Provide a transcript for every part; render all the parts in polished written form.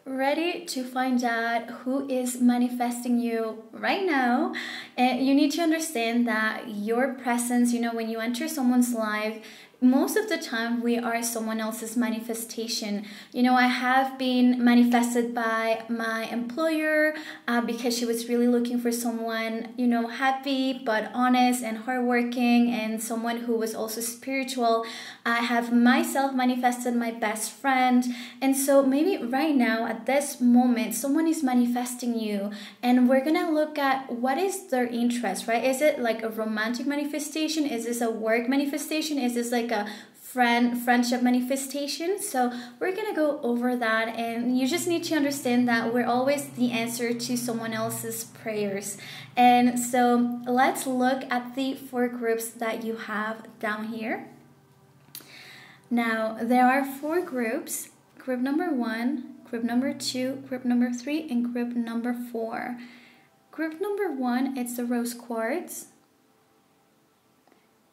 ready to find out who is manifesting you right now. And you need to understand that your presence, when you enter someone's life, most of the time we are someone else's manifestation. I have been manifested by my employer because she was really looking for someone, happy but honest and hardworking, and someone who was also spiritual. I have myself manifested my best friend. And so maybe right now at this moment someone is manifesting you, and we're gonna look at what is their interest, right? Is it like a romantic manifestation? Is this a work manifestation? Is this like a friendship manifestation? So we're gonna go over that, and you just need to understand that we're always the answer to someone else's prayers. And so let's look at the 4 groups that you have down here. Now there are 4 groups: group number 1, group number 2, group number 3, and group number 4. Group number 1, it's the rose quartz,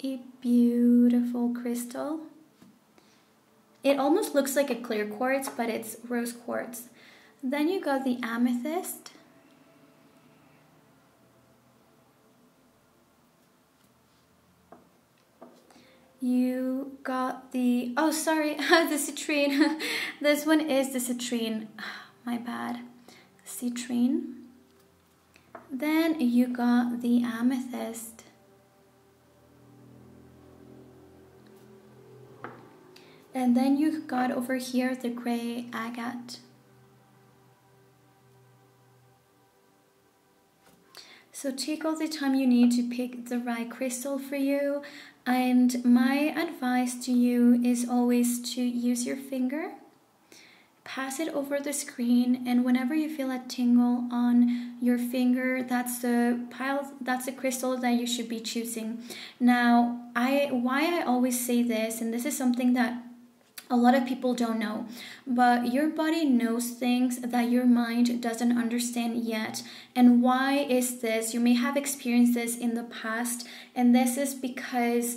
a beautiful crystal. It almost looks like a clear quartz, but it's rose quartz. Then you got the amethyst, you got the, oh sorry, the citrine. This one is the citrine, my bad, citrine. Then you got the amethyst. And then you got over here the gray agate. So take all the time you need to pick the right crystal for you. And my advice to you is always to use your finger, pass it over the screen, and whenever you feel a tingle on your finger, that's the crystal that you should be choosing. Now, why I always say this, and this is something that a lot of people don't know, but your body knows things that your mind doesn't understand yet. And why is this? You may have experienced this in the past, and this is because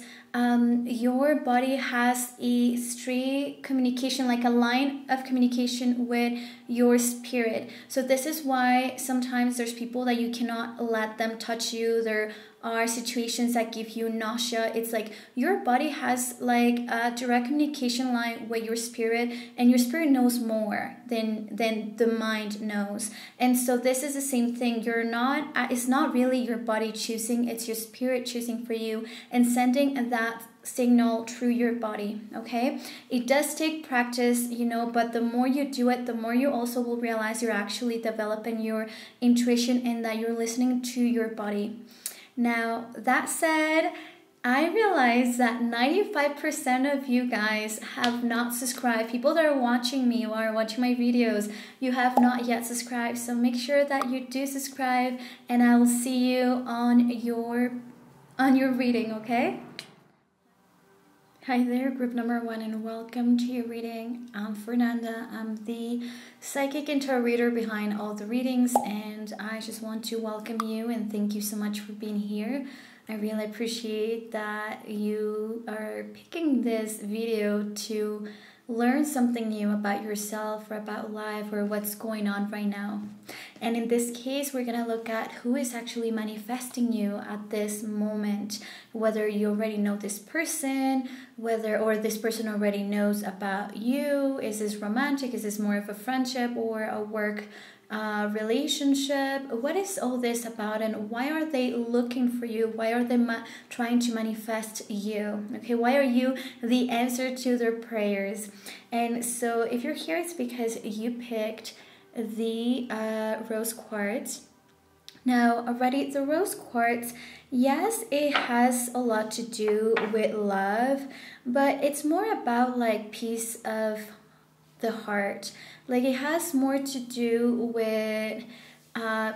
your body has a straight communication, like a line of communication with your spirit. So this is why sometimes there's people that you cannot let them touch you. There are situations that give you nausea. It's like your body has like a direct communication line with your spirit, and your spirit knows more than the mind knows. And so this is the same thing. It's not really your body choosing, it's your spirit choosing for you and sending that signal through your body. Okay, it does take practice, but the more you do it, the more you also will realize you're actually developing your intuition and that you're listening to your body. Now, that said, I realize that 95% of you guys have not subscribed. People that are watching me or watching my videos, you have not yet subscribed. So make sure that you do subscribe, and I will see you on your reading, okay? Hi there, group number 1, and welcome to your reading. I'm Fernanda. I'm the psychic and tarot reader behind all the readings, and I just want to welcome you and thank you so much for being here. I really appreciate that you are picking this video to learn something new about yourself or about life or what's going on right now. And in this case, we're going to look at who is actually manifesting you at this moment, whether you already know this person, or this person already knows about you. Is this romantic? Is this more of a friendship or a work relationship? What is all this about, and why are they looking for you? Why are they trying to manifest you? Okay, why are you the answer to their prayers? And so if you're here, it's because you picked the rose quartz. Now already the rose quartz, yes, it has a lot to do with love, but it's more about like peace of the heart. Like it has more to do with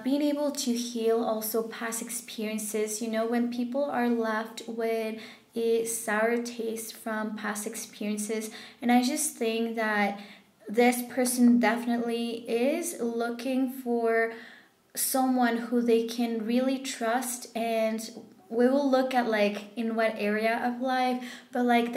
being able to heal also past experiences. When people are left with a sour taste from past experiences, and I just think that this person definitely is looking for someone who they can really trust, and we will look at like in what area of life, but like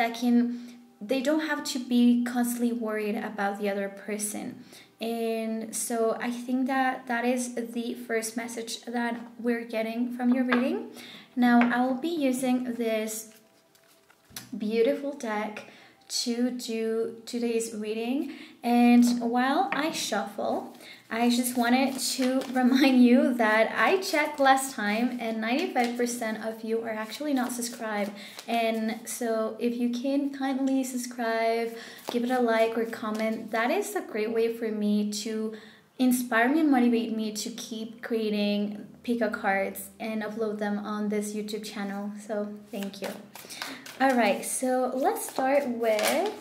they don't have to be constantly worried about the other person. And so I think that that is the first message that we're getting from your reading. Now I will be using this beautiful deck to do today's reading, and while I shuffle, I just wanted to remind you that I checked last time and 95% of you are actually not subscribed. And so if you can kindly subscribe, give it a like or comment, that is a great way for me to inspire me and motivate me to keep creating pick-a cards and upload them on this YouTube channel. So thank you. Alright, so let's start with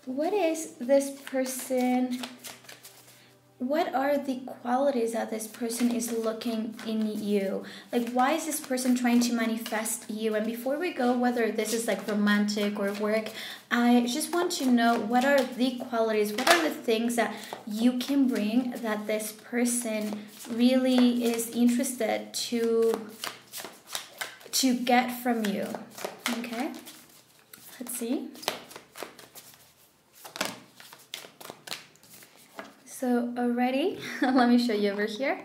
what is this person, what are the qualities that this person is looking in you? Like, why is this person trying to manifest you? And before we go, whether this is like romantic or work, I just want to know, what are the qualities, what are the things that you can bring that this person really is interested to get from you? Okay, let's see. So already, let me show you over here.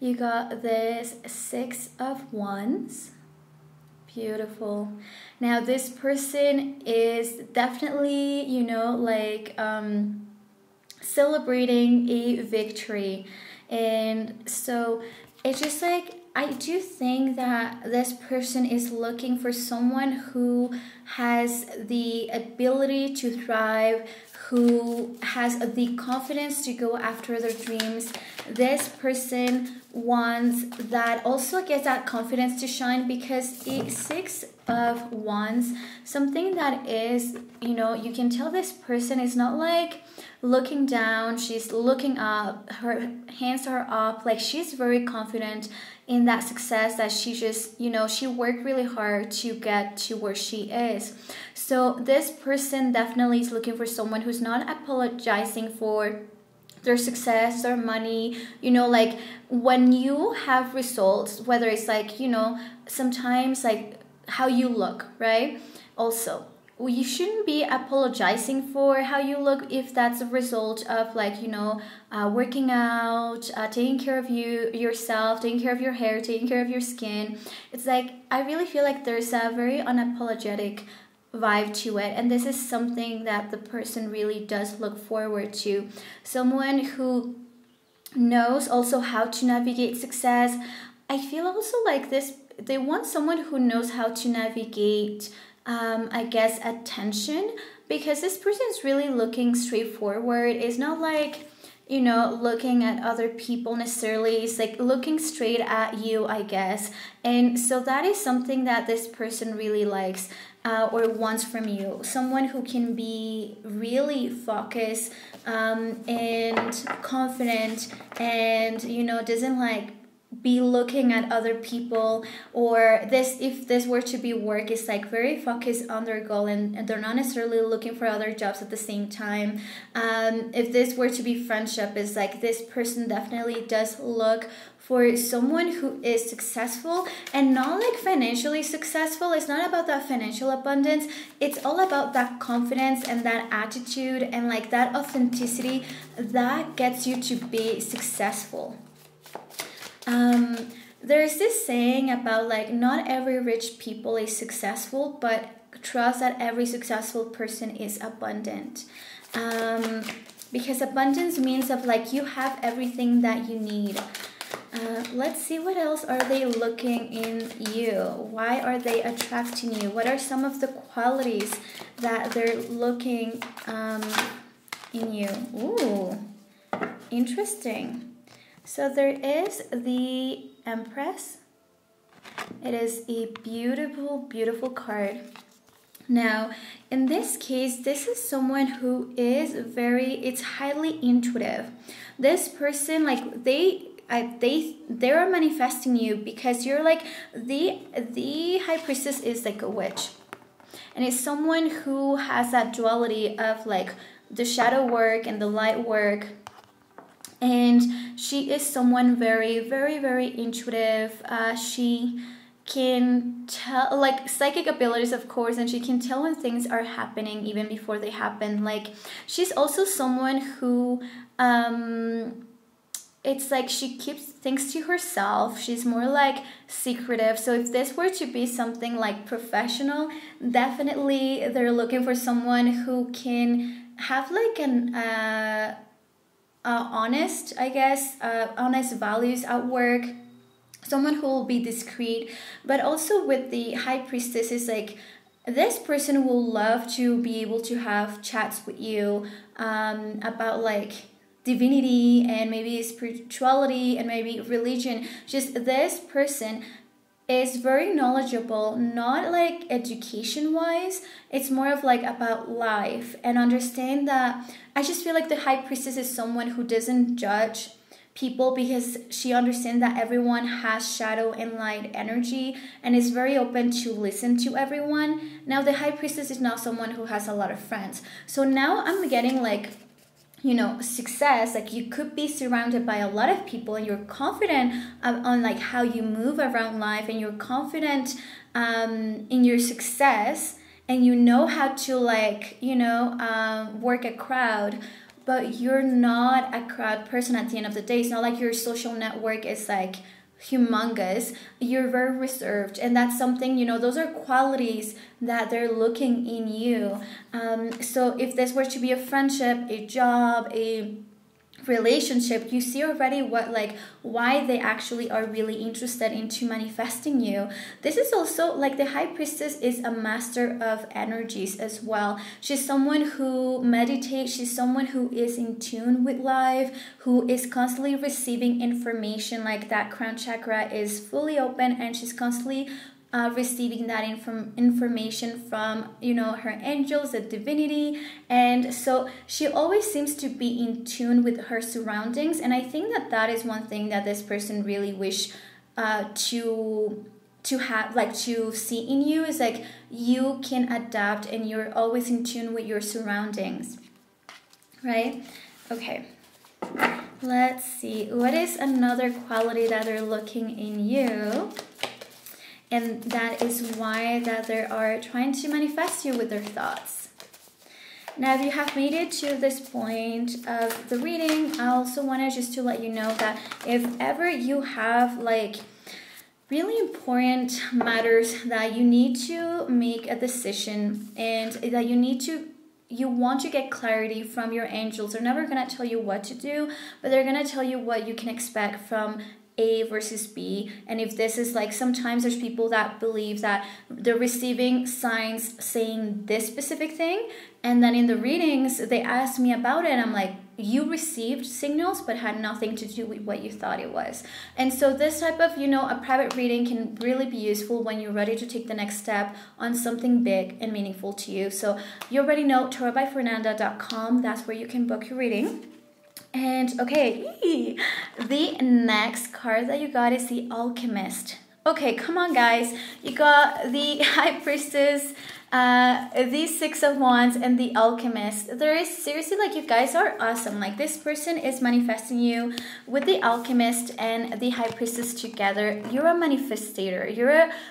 You got this 6 of Wands. Beautiful. Now this person is definitely, you know, like celebrating a victory. And so it's just like, I do think that this person is looking for someone who has the ability to thrive, who has the confidence to go after their dreams. This person wants that, also gets that confidence to shine, because a 6 of Wands, something that is, you know, you can tell this person is not like looking down, she's looking up, her hands are up, like she's very confident in that success that she just, you know, she worked really hard to get to where she is. So this person definitely is looking for someone who's not apologizing for their success, their money, you know, like when you have results, whether it's like, you know, sometimes like how you look, right? Also, you shouldn't be apologizing for how you look if that's a result of like, you know, working out, taking care of yourself, taking care of your hair, taking care of your skin. It's like, I really feel like there's a very unapologetic vibe to it, and this is something that the person really does look forward to. Someone who knows also how to navigate success. I feel also like this, they want someone who knows how to navigate I guess attention, because this person is really looking straightforward. It's not like, you know, looking at other people necessarily. It's like looking straight at you, I guess. And so that is something that this person really likes or wants from you. Someone who can be really focused and confident, and, you know, doesn't like be looking at other people, or this, if this were to be work, is like very focused on their goal, and they're not necessarily looking for other jobs at the same time. If this were to be friendship, is like this person definitely does look for someone who is successful, and not like financially successful. It's not about that financial abundance. It's all about that confidence and that attitude and like that authenticity that gets you to be successful. There's this saying about like, not every rich people is successful, but trust that every successful person is abundant. Because abundance means of like, you have everything that you need. Let's see, what else are they looking in you? Why are they attracting you? What are some of the qualities that they're looking in you? Ooh, interesting. So there is the Empress. It is a beautiful, beautiful card. Now, in this case, this is someone who is it's highly intuitive. This person, like they are manifesting you because you're like, the High Priestess is like a witch. And it's someone who has that duality of like the shadow work and the light work. And she is someone very, very, very intuitive. She can tell, like, psychic abilities, of course, and she can tell when things are happening even before they happen. Like, she's also someone who it's like she keeps things to herself. She's more like secretive. So if this were to be something like professional, definitely they're looking for someone who can have like an honest, I guess, honest values at work. Someone who will be discreet. But also with the High Priestess, is like this person will love to be able to have chats with you about like divinity and maybe spirituality and maybe religion. Just this person is very knowledgeable, not like education wise, it's more of like about life, and understand that I just feel like the High Priestess is someone who doesn't judge people because she understands that everyone has shadow and light energy and is very open to listen to everyone. Now the High Priestess is not someone who has a lot of friends, so now I'm getting like, you know, success. Like, you could be surrounded by a lot of people and you're confident on like how you move around life, and you're confident in your success, and you know how to like, you know, work a crowd, but you're not a crowd person at the end of the day. It's not like your social network is like humongous. You're very reserved, and that's something, you know, those are qualities that they're looking in you. So if this were to be a friendship, a job, a relationship, you see already what, like, why they actually are really interested into manifesting you. This is also like the High Priestess is a master of energies as well. She's someone who meditates. She's someone who is in tune with life, who is constantly receiving information. Like, that crown chakra is fully open, and she's constantly receiving that information from, you know, her angels, the divinity. And so she always seems to be in tune with her surroundings, and I think that that is one thing that this person really wish to have, like, to see in you, is like you can adapt and you're always in tune with your surroundings, right? Okay, let's see, what is another quality that they're looking in you? And that is why that they are trying to manifest you with their thoughts. Now, if you have made it to this point of the reading, I also wanted just to let you know that if ever you have like really important matters that you need to make a decision, and that you want to get clarity from your angels, they're never going to tell you what to do, but they're going to tell you what you can expect from A versus B. And if this is like, sometimes there's people that believe that they're receiving signs saying this specific thing, and then in the readings they asked me about it, and I'm like, you received signals but had nothing to do with what you thought it was. And so this type of, you know, a private reading can really be useful when you're ready to take the next step on something big and meaningful to you. So you already know tarotbyfernanda.com, that's where you can book your reading. And okay, the next card that you got is the Alchemist. Okay, come on guys, you got the High Priestess, the Six of Wands, and the Alchemist. There is seriously, like, you guys are awesome. Like, this person is manifesting you with the Alchemist and the High Priestess together. You're a manifestator.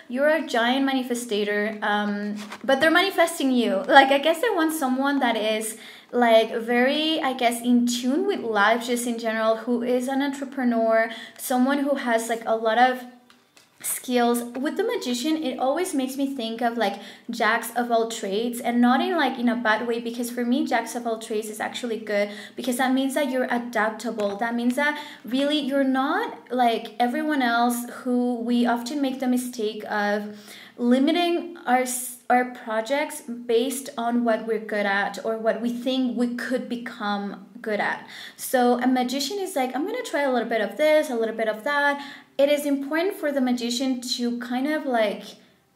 You're a giant manifestator. But they're manifesting you. Like, I guess they want someone that is like very, I guess, in tune with life just in general, who is an entrepreneur, someone who has like a lot of skills. With the Magician, it always makes me think of like jacks of all trades, and not in like in a bad way, because for me jacks of all trades is actually good, because that means that you're adaptable. That means that really you're not like everyone else, who we often make the mistake of limiting our projects based on what we're good at or what we think we could become good at. So a Magician is like, I'm going to try a little bit of this, a little bit of that. It is important for the Magician to kind of like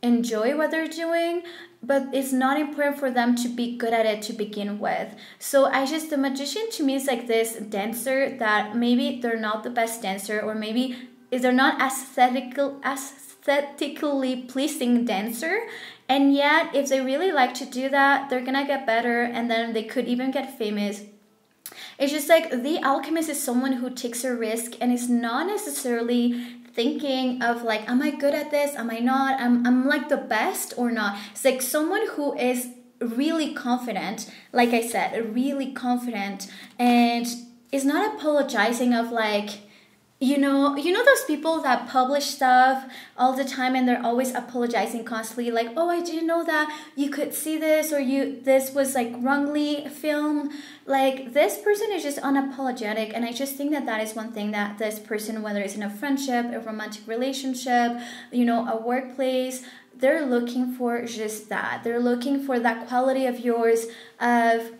enjoy what they're doing, but it's not important for them to be good at it to begin with. So the Magician to me is like this dancer that maybe they're not the best dancer, or maybe they're not aesthetically pleasing dancer, and yet if they really like to do that, they're gonna get better, and then they could even get famous. It's just like the Alchemist is someone who takes a risk and is not necessarily thinking of like, am I good at this? Am I not? I'm like the best or not? It's like someone who is really confident, like I said, really confident, and is not apologizing of like, you know those people that publish stuff all the time and they're always apologizing constantly, like, oh, I didn't know that you could see this, or this was like wrongly filmed. Like, this person is just unapologetic, and I just think that is one thing that this person, whether it's in a friendship, a romantic relationship, a workplace, they're looking for just that. They're looking for that quality of yours of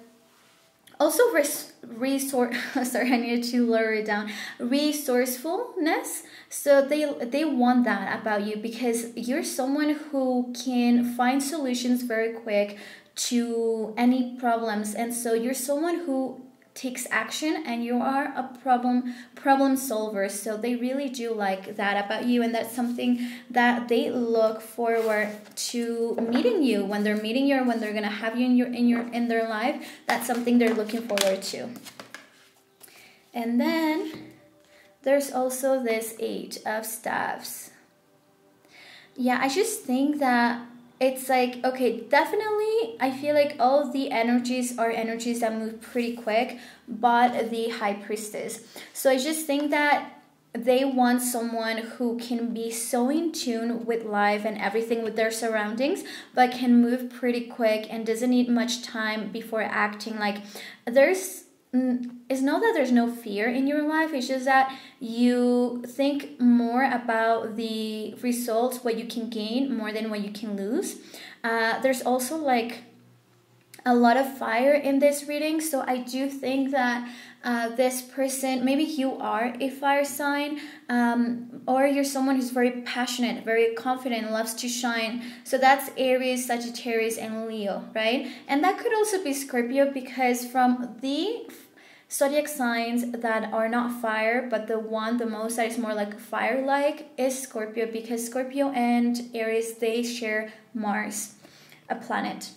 also sorry, I need to lower it down. Resourcefulness. So they want that about you, because you're someone who can find solutions very quick to any problems, and so you're someone who takes action, and you are a problem solver. So they really do like that about you, and that's something that they look forward to meeting you, when they're meeting you, or when they're gonna have you in their life. That's something they're looking forward to. And then there's also this Eight of Staves. Yeah, I just think that it's like, okay, definitely I feel like all the energies are energies that move pretty quick, but the High Priestess. So I just think that they want someone who can be so in tune with life and everything, with their surroundings, but can move pretty quick and doesn't need much time before acting. Like, it's not that there's no fear in your life, it's just that you think more about the results, what you can gain, more than what you can lose. There's also like a lot of fire in this reading, so I do think that this person, maybe you are a fire sign, or you're someone who's very passionate, very confident, loves to shine. So that's Aries, Sagittarius, and Leo, right? And that could also be Scorpio, because from the zodiac signs that are not fire, but the most that is more like fire-like is Scorpio, because Scorpio and Aries, they share Mars, a planet.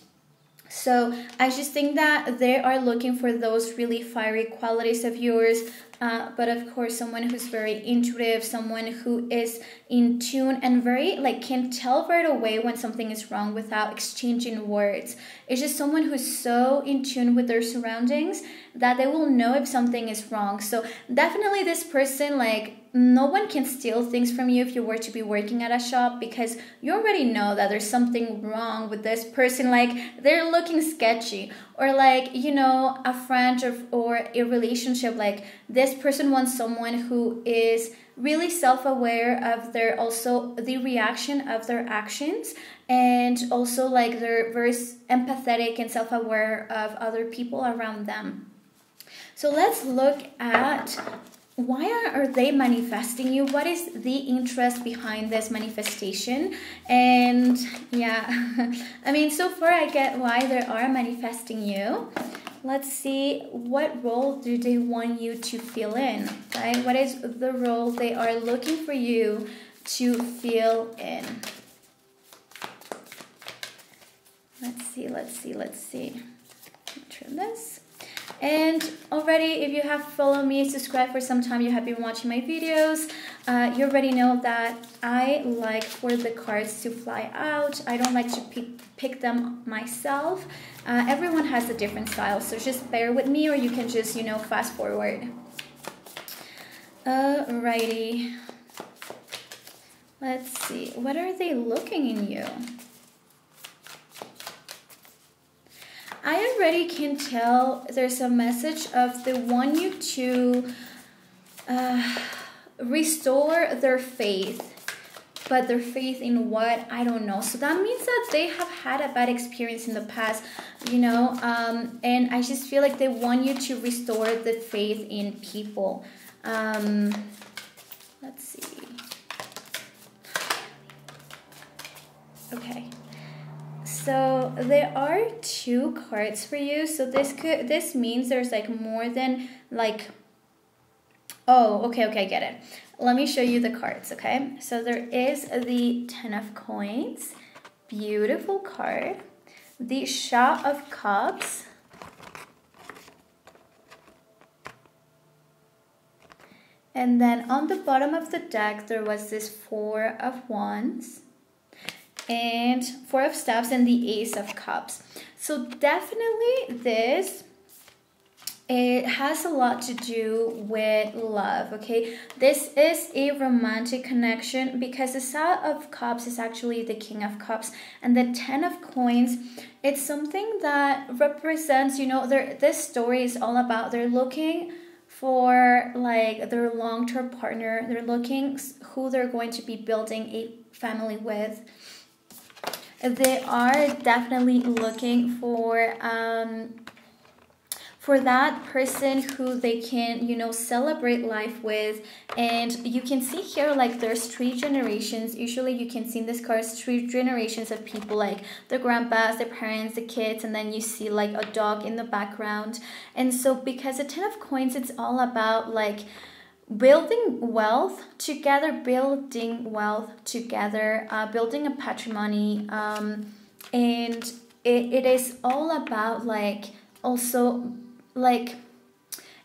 So I just think that they are looking for those really fiery qualities of yours, but of course someone who's very intuitive, someone who is in tune and very like can tell right away when something is wrong without exchanging words. It's just someone who's so in tune with their surroundings that they will know if something is wrong. So definitely this person, like, no one can steal things from you if you were to be working at a shop, because you already know that there's something wrong with this person. Like, they're looking sketchy, or like, a friend or a relationship. Like, this person wants someone who is really self-aware of also the reaction of their actions, and also like they're very empathetic and self-aware of other people around them. So let's look at why are they manifesting you? What is the interest behind this manifestation? And yeah, I mean, so far I get why they are manifesting you. Let's see, what role do they want you to fill in, right? What is the role they are looking for you to fill in? Let's see. Trim this. And already, if you have followed me, subscribed for some time, you have been watching my videos, you already know that I like for the cards to fly out. I don't like to pick them myself. Everyone has a different style, so just bear with me, or you can just, fast forward. Alrighty. Let's see. What are they looking in you? I already can tell there's a message of they want you to restore their faith. But their faith in what? I don't know. So that means that they have had a bad experience in the past, and I just feel like they want you to restore the faith in people. Let's see. Okay. So there are 2 cards for you. So this means there's like more than like, oh, okay, I get it. Let me show you the cards, okay? So there is the 10 of Coins, beautiful card. The Shah of Cups. And then on the bottom of the deck, there was this Four of Wands and Four of Staves and the Ace of Cups. So definitely this, it has a lot to do with love, okay? This is a romantic connection because the Seven of Cups is actually the King of Cups, and the Ten of Coins, it's something that represents, you know, this story is all about they're looking for like their long-term partner. They're looking who they're going to be building a family with. They are definitely looking for that person who they can, you know, celebrate life with. And you can see here like there's 3 generations. Usually you can see in this card 3 generations of people, like the grandpas, the parents, the kids, and then you see like a dog in the background. And so because the Ten of Coins, it's all about like building wealth together, building a patrimony, and it is all about like also like,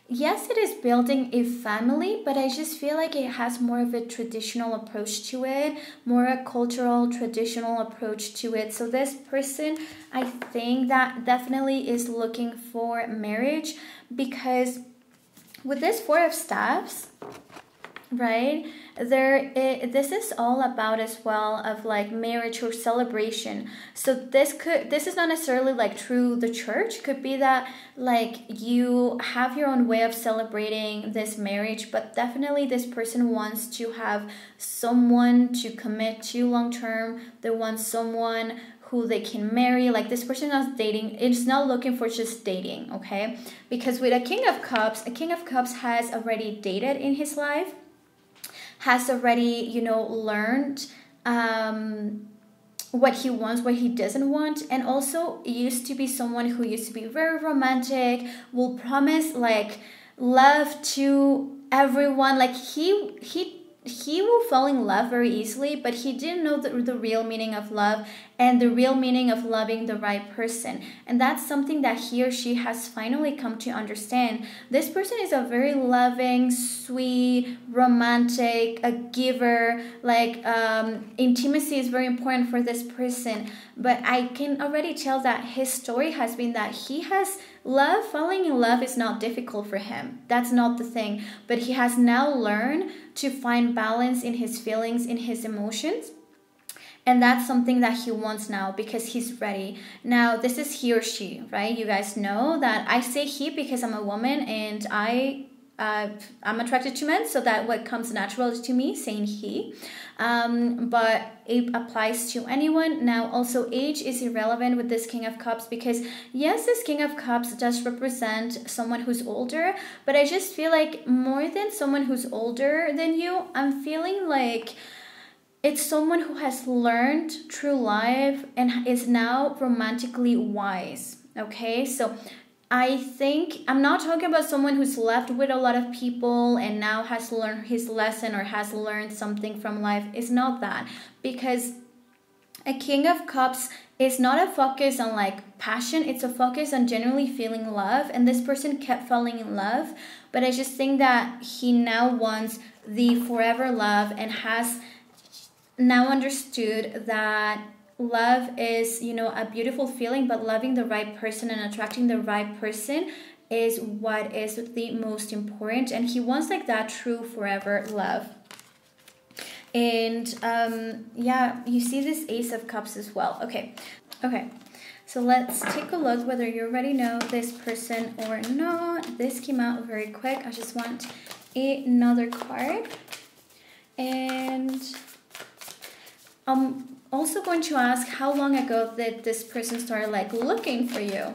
yes, it is building a family, but I just feel like it has more of a traditional approach to it, more a cultural, traditional approach to it. So this person, I think that definitely is looking for marriage, because with this Four of Staves, right, this is all about as well of like marriage or celebration. So this is not necessarily like through the church. Could be that like you have your own way of celebrating this marriage, but definitely this person wants to have someone to commit to long term. They want someone who they can marry. Like this person is dating, it's not looking for just dating, okay? Because with a King of Cups has already dated in his life, has already, you know, learned what he wants, what he doesn't want, and also used to be someone who used to be very romantic, will promise like love to everyone. Like he will fall in love very easily, but he didn't know the real meaning of love and the real meaning of loving the right person. And that's something that he or she has finally come to understand. This person is a very loving, sweet, romantic, a giver. Like intimacy is very important for this person. But I can already tell that his story has been that he has falling in love is not difficult for him. That's not the thing. But he has now learned to find balance in his feelings, in his emotions. And that's something that he wants now because he's ready. Now, this is he or she, right? You guys know that I say he because I'm a woman and I'm attracted to men, so that what comes natural to me, saying he. But it applies to anyone. Now, also age is irrelevant with this King of Cups because yes, this King of Cups does represent someone who's older, but I just feel like more than someone who's older than you, I'm feeling like it's someone who has learned through life and is now romantically wise, okay? So I think I'm not talking about someone who's left with a lot of people and now has learned his lesson or has learned something from life. It's not that, because a King of Cups is not a focus on like passion. It's a focus on genuinely feeling love, and this person kept falling in love, but I just think that he now wants the forever love and has now understood that love is, you know, a beautiful feeling, but loving the right person and attracting the right person is what is the most important. And he wants like that true forever love. And yeah, you see this Ace of Cups as well. Okay, so let's take a look whether you already know this person or not. This came out very quick. I just want another card. And I'm also going to ask how long ago did this person start like looking for you?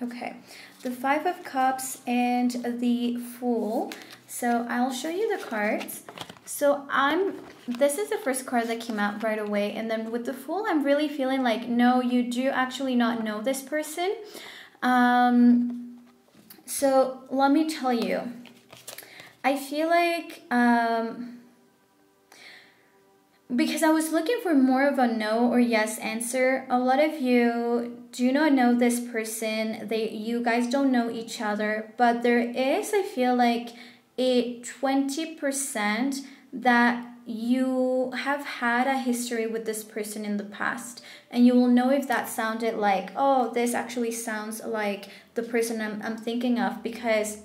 Okay, the Five of Cups and the Fool. So I'll show you the cards. So this is the first card that came out right away. And then with the Fool, I'm really feeling like, no, you do actually not know this person. So let me tell you, I feel like because I was looking for more of a no or yes answer. A lot of you do not know this person. You guys don't know each other, but there is, I feel like, a 20% that you have had a history with this person in the past, and you will know if that sounded like, oh, this actually sounds like the person I'm thinking of, because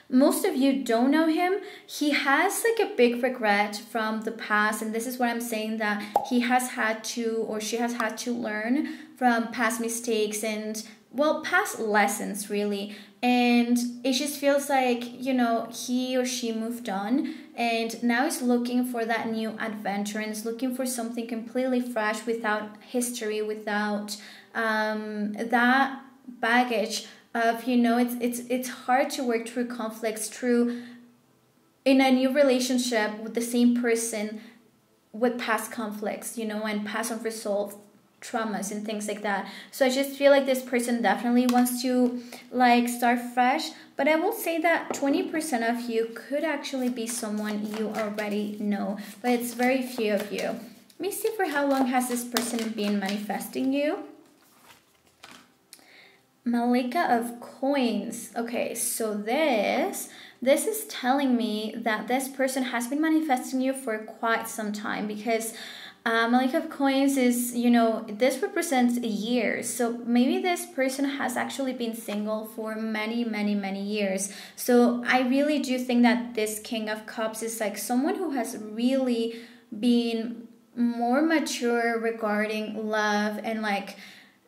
most of you don't know him. He has like a big regret from the past, and this is what I'm saying, that he has had to, or she has had to learn from past mistakes and, well, past lessons really. And it just feels like, you know, he or she moved on and now is looking for that new adventure and is looking for something completely fresh, without history, without that baggage of, you know, it's hard to work through conflicts, through in a new relationship with the same person, with past conflicts, you know, and past unresolved traumas and things like that. So I just feel like this person definitely wants to like start fresh, but I will say that 20% of you could actually be someone you already know, but it's very few of you. Let me see, for how long has this person been manifesting you? Malika of Coins. Okay, so this is telling me that this person has been manifesting you for quite some time, because Malika of Coins is, you know, this represents years. So maybe this person has actually been single for many, many, many years. So I really do think that this King of Cups is like someone who has really been more mature regarding love and like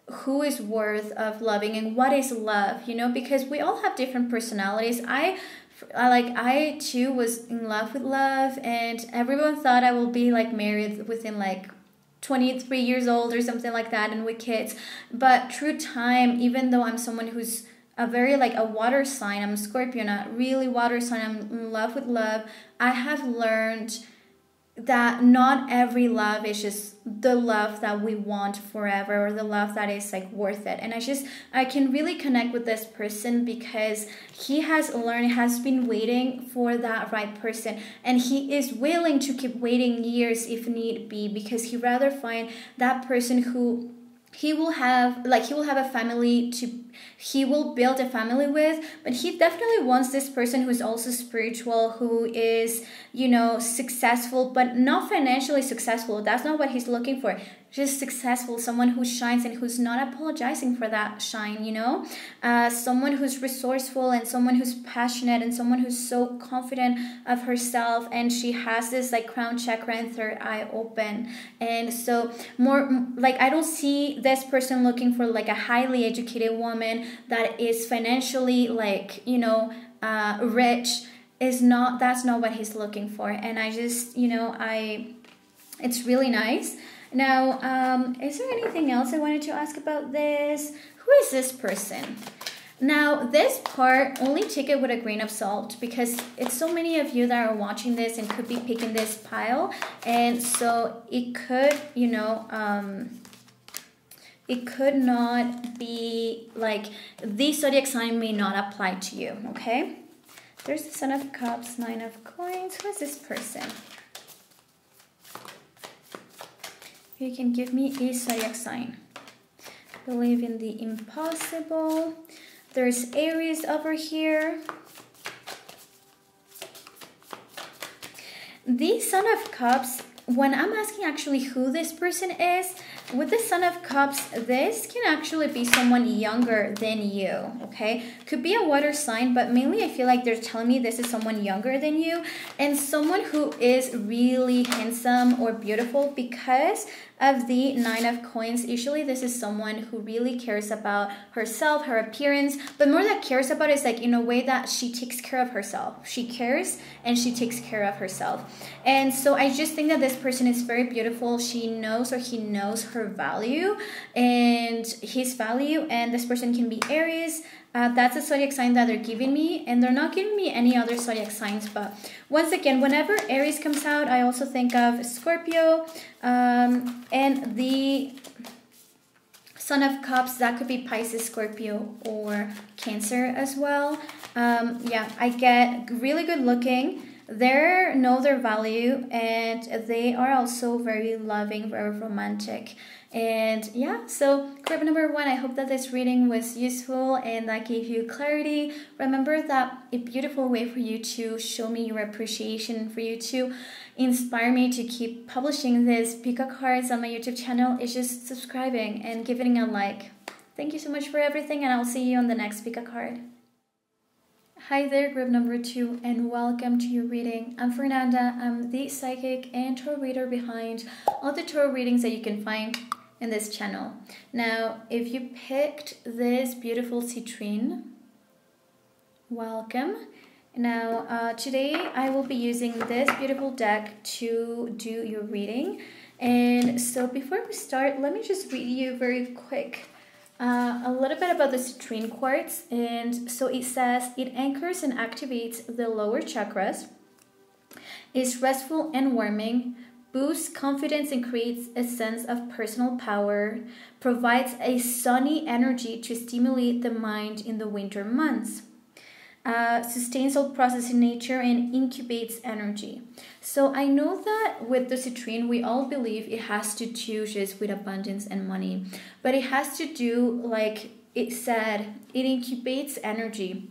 who is worth of loving and what is love, you know, because we all have different personalities. I too was in love with love, and everyone thought I will be like married within like 23 years old or something like that, and with kids. But through time, even though I'm someone who's a very like a water sign, I'm a Scorpio, not really water sign, I'm in love with love, I have learned that not every love is just the love that we want forever, or the love that is like worth it. And I can really connect with this person because he has learned, has been waiting for that right person, and he is willing to keep waiting years if need be, because he rather find that person who he will have a family to, he will build a family with, but he definitely wants this person who's also spiritual, who is, you know, successful, but not financially successful. That's not what he's looking for. Just successful, someone who shines and who's not apologizing for that shine, you know, someone who's resourceful and someone who's passionate and someone who's so confident of herself, and she has this like crown chakra and third eye open. And so more like, I don't see this person looking for like a highly educated woman that is financially like, you know, rich. That's not what he's looking for. And I just, you know, it's really nice. Now, is there anything else I wanted to ask about this? Who is this person? Now, this part, only take it with a grain of salt, because it's so many of you that are watching this and could be picking this pile. And so it could, you know, it could not be like, the zodiac sign may not apply to you, okay? There's the Son of Cups, Nine of Coins. Who is this person? You can give me a zodiac sign. Believe in the impossible. There's Aries over here. The Son of Cups, when I'm asking actually who this person is, with the Son of Cups, this can actually be someone younger than you, okay? Could be a water sign, but mainly I feel like they're telling me this is someone younger than you, and someone who is really handsome or beautiful because of the Nine of Coins. Usually this is someone who really cares about herself, her appearance, but more that cares about is like in a way that she takes care of herself. She cares and she takes care of herself. And so I just think that this person is very beautiful. She knows, or he knows, her value and his value, and this person can be Aries. That's a zodiac sign that they're giving me, and they're not giving me any other zodiac signs. But once again, whenever Aries comes out, I also think of Scorpio, and the Son of Cups, that could be Pisces, Scorpio, or Cancer as well. Yeah, I get really good looking, They know their value, and they are also very loving, very romantic. And yeah, so group number 1, I hope that this reading was useful and that gave you clarity. Remember that a beautiful way for you to show me your appreciation, for you to inspire me to keep publishing these pick-a cards on my YouTube channel is just subscribing and giving a like. Thank you so much for everything, and I'll see you on the next pick-a card. Hi there, group number 2, and welcome to your reading. I'm Fernanda. I'm the psychic and tarot reader behind all the tarot readings that you can find in this channel. Now, if you picked this beautiful citrine, welcome. Now, today I will be using this beautiful deck to do your reading. And so before we start, let me just read you very quick a little bit about the citrine quartz. And so it says, it anchors and activates the lower chakras, is restful and warming, boosts confidence and creates a sense of personal power, provides a sunny energy to stimulate the mind in the winter months, sustains all process in nature, and incubates energy. So I know that with the citrine, we all believe it has to do just with abundance and money, but it has to do, like it said, it incubates energy.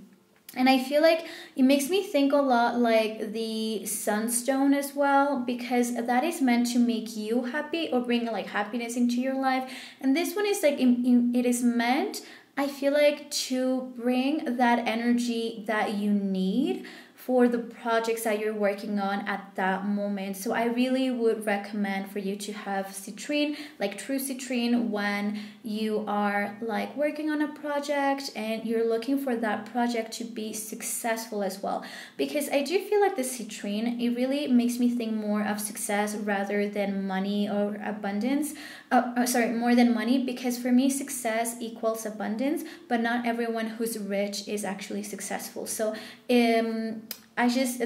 And I feel like it makes me think a lot like the sunstone as well, because that is meant to make you happy or bring like happiness into your life. And this one is like, it is meant, I feel like, to bring that energy that you need for the projects that you're working on at that moment. So I really would recommend for you to have citrine, like true citrine, when you are like working on a project and you're looking for that project to be successful as well. Because I do feel like the citrine, it really makes me think more of success rather than money or abundance. More than money, because for me success equals abundance, but not everyone who's rich is actually successful. So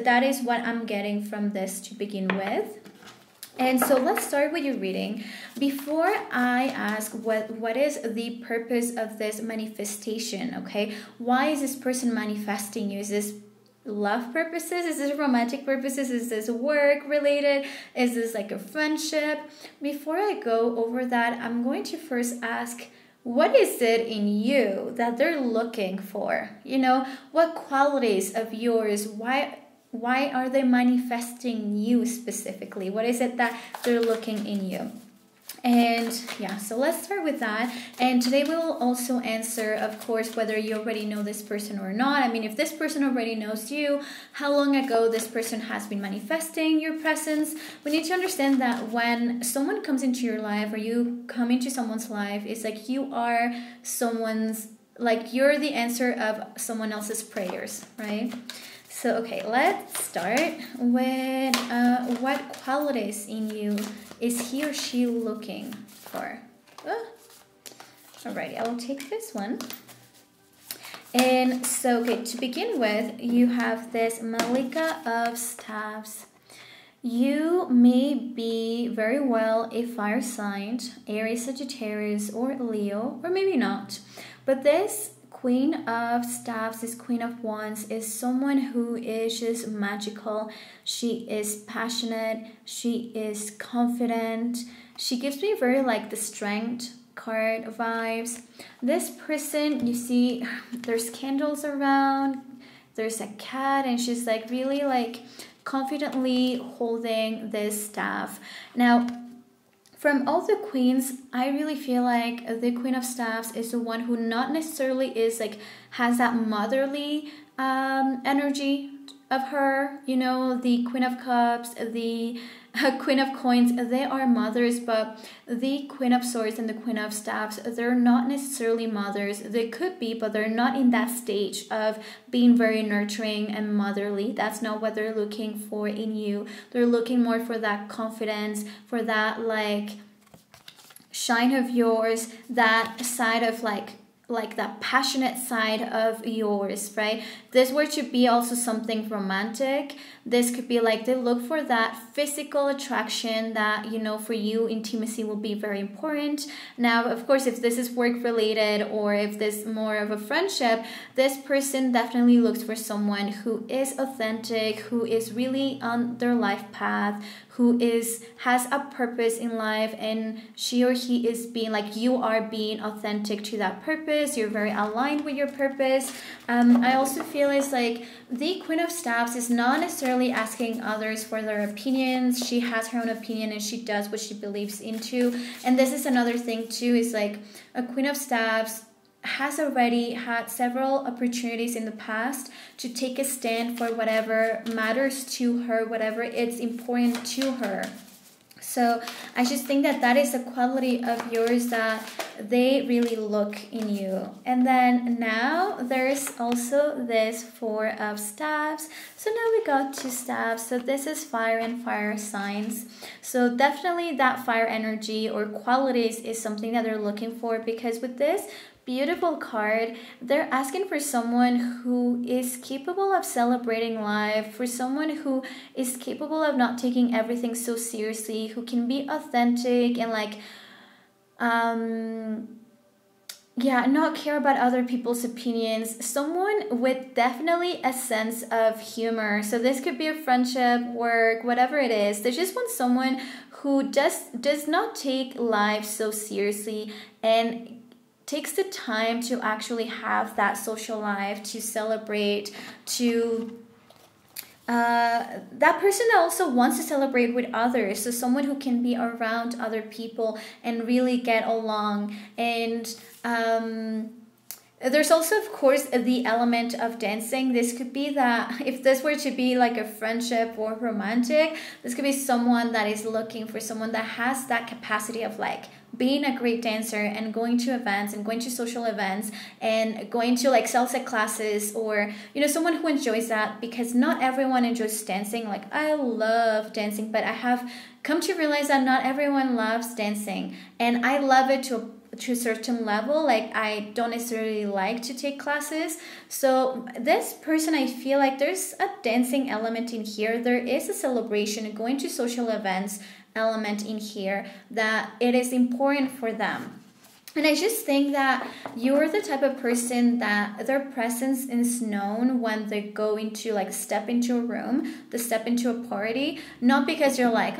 that is what I'm getting from this to begin with. And so let's start with your reading. Before I ask what is the purpose of this manifestation, okay? Why is this person manifesting you? Is this love purposes? Is this romantic purposes? Is this work related? Is this like a friendship? Before I go over that, I'm going to first ask, what is it in you that they're looking for? You know, what qualities of yours, why are they manifesting you specifically? What is it that they're looking in you? And yeah, so let's start with that. And today we will also answer, of course, whether you already know this person or not. I mean, if this person already knows you, how long ago this person has been manifesting your presence. We need to understand that when someone comes into your life or you come into someone's life, it's like you are someone's, like you're the answer of someone else's prayers, right? So, okay, let's start with what qualities in you is he or she looking for? Alrighty, I will take this one. And so, okay, to begin with, you have this Malika of Staves. You may be very well a fire sign, Aries, Sagittarius, or Leo, or maybe not. But this Queen of Staves, this Queen of Wands, is someone who is just magical. She is passionate. She is confident. She gives me very like the Strength card vibes. This person, you see, there's candles around. There's a cat, and she's like really like confidently holding this staff. Now, from all the queens, I really feel like the Queen of Staves is the one who not necessarily is like has that motherly energy of her. You know, the Queen of Cups, the Queen of Coins, they are mothers, but the Queen of Swords and the Queen of Staves, they're not necessarily mothers. They could be, but they're not in that stage of being very nurturing and motherly. That's not what they're looking for in you. They're looking more for that confidence, for that like shine of yours, that side of like like that passionate side of yours, right? This were to be also something romantic. This could be like they look for that physical attraction that, you know, for you, intimacy will be very important. Now, of course, if this is work related or if this more of a friendship, this person definitely looks for someone who is authentic, who is really on their life path, who has a purpose in life, and she or he is being like, you are being authentic to that purpose. You're very aligned with your purpose. I also feel it's like the Queen of Staves is not necessarily asking others for their opinions. She has her own opinion and she does what she believes into. And this is another thing too, is like a Queen of Staves has already had several opportunities in the past to take a stand for whatever matters to her, whatever it's important to her. So I just think that that is a quality of yours that they really look in you. And then now there's also this Four of Staves. So now we got 2 staves. So this is fire and fire signs. So definitely that fire energy or qualities is something that they're looking for, because with this beautiful card, they're asking for someone who is capable of celebrating life, for someone who is capable of not taking everything so seriously, who can be authentic and like not care about other people's opinions. Someone with definitely a sense of humor. So this could be a friendship, work, whatever it is. They just want someone who does not take life so seriously and takes the time to actually have that social life, to celebrate, to that person that also wants to celebrate with others. So someone who can be around other people and really get along. And there's also, of course, the element of dancing. This could be that if this were to be like a friendship or romantic, this could be someone that is looking for someone that has that capacity of like being a great dancer and going to events and going to social events and going to like salsa classes, or, you know, someone who enjoys that, because not everyone enjoys dancing. Like, I love dancing, but I have come to realize that not everyone loves dancing, and I love it to a certain level. Like, I don't necessarily like to take classes. So this person, I feel like there's a dancing element in here. There is a celebration, going to social events element in here, that it is important for them. And I just think that you're the type of person that their presence is known when they go into like step into a room, they step into a party, not because you're like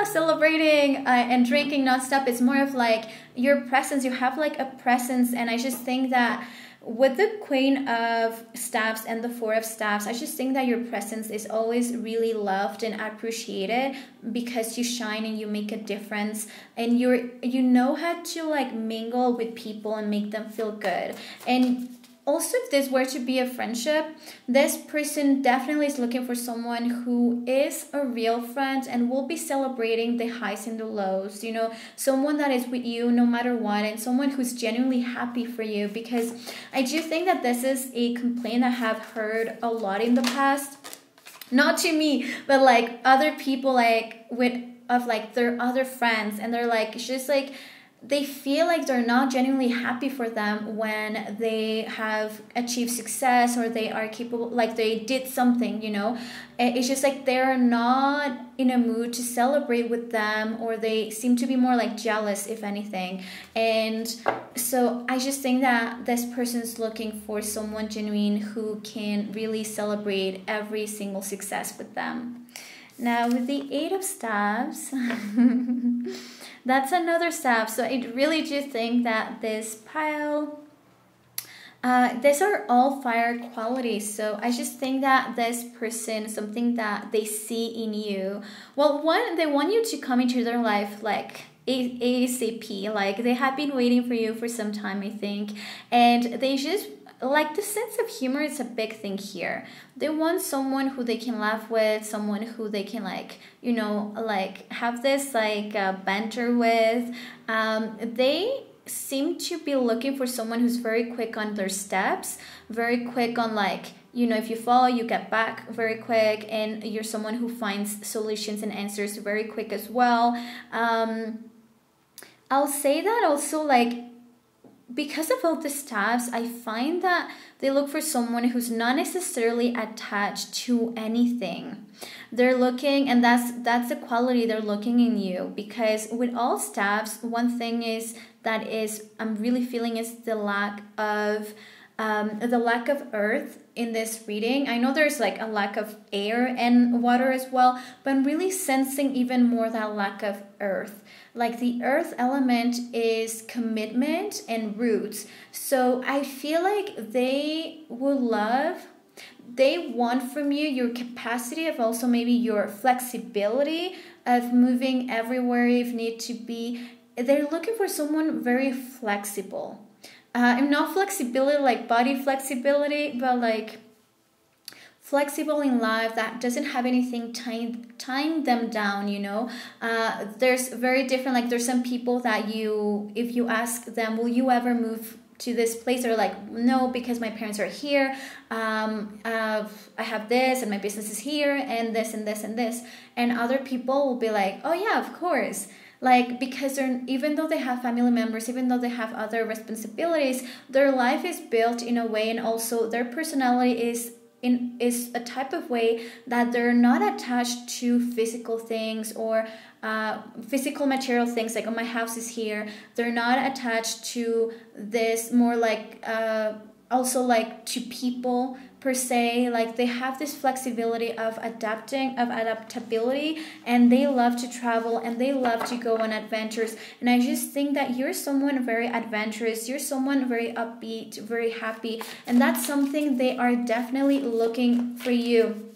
celebrating and drinking nonstop. It's more of like your presence. You have like a presence. And I just think that with the Queen of Staves and the Four of Staves, I just think that your presence is always really loved and appreciated, because you shine and you make a difference, and you know how to like mingle with people and make them feel good. And also, if this were to be a friendship, this person definitely is looking for someone who is a real friend and will be celebrating the highs and the lows, you know, someone that is with you no matter what, and someone who's genuinely happy for you. Because I do think that this is a complaint I have heard a lot in the past, not to me, but like other people, like of like their other friends, and they're like, it's just like, they feel like they're not genuinely happy for them when they have achieved success or they are capable, like they did something, you know. It's just like they're not in a mood to celebrate with them, or they seem to be more like jealous, if anything. And so I just think that this person's looking for someone genuine who can really celebrate every single success with them. Now with the Eight of Staves, that's another staff. So I really do think that this pile, these are all fire qualities. So I just think that this person, something that they see in you, well, one, they want you to come into their life like ASAP. Like, they have been waiting for you for some time, I think. And they just, like, the sense of humor is a big thing here. They want someone who they can laugh with, someone who they can, like, you know, like, have this, like, banter with. They seem to be looking for someone who's very quick on their steps, very quick on, like, you know, if you fall, you get back very quick, and you're someone who finds solutions and answers very quick as well. I'll say that also, like, because of all the staffs, I find that they look for someone who's not necessarily attached to anything. They're looking, and that's the quality they're looking in you. Because with all staffs, one thing I'm really feeling is the lack of earth in this reading. I know there's like a lack of air and water as well, but I'm really sensing even more that lack of earth. Like the earth element is commitment and roots. So I feel like they want from you your capacity of also maybe your flexibility of moving everywhere if need to be. They're looking for someone very flexible. And not flexibility like body flexibility, but like flexible in life that doesn't have anything tying them down, you know. There's very different, like there's some people that if you ask them, will you ever move to this place, they're like, no, because my parents are here, I have this and my business is here and this and this and this. And other people will be like, oh yeah, of course. Like, because even though they have family members, even though they have other responsibilities, their life is built in a way, and also their personality is a type of way that they're not attached to physical things or physical material things, like, oh, my house is here. They're not attached to this, more like also like to people per se. Like, they have this flexibility of adaptability, and they love to travel and they love to go on adventures. And I just think that you're someone very adventurous, you're someone very upbeat, very happy, and that's something they are definitely looking for you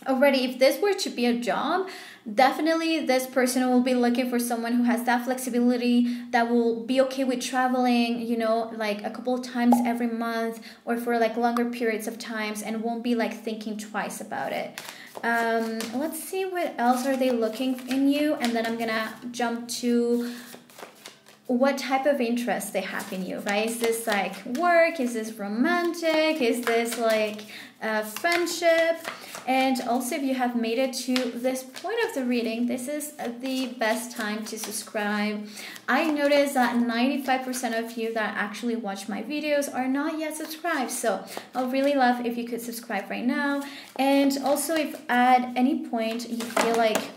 already. If this were to be a job, definitely this person will be looking for someone who has that flexibility, that will be okay with traveling, you know, like a couple of times every month or for like longer periods of times, and won't be like thinking twice about it. Let's see, what else are they looking in you, and then I'm gonna jump to what type of interest they have in you, right? Is this like work? Is this romantic? Is this like friendship? And also, if you have made it to this point of the reading, this is the best time to subscribe. I noticed that 95% of you that actually watch my videos are not yet subscribed, so I'll really love if you could subscribe right now. And also, if at any point you feel like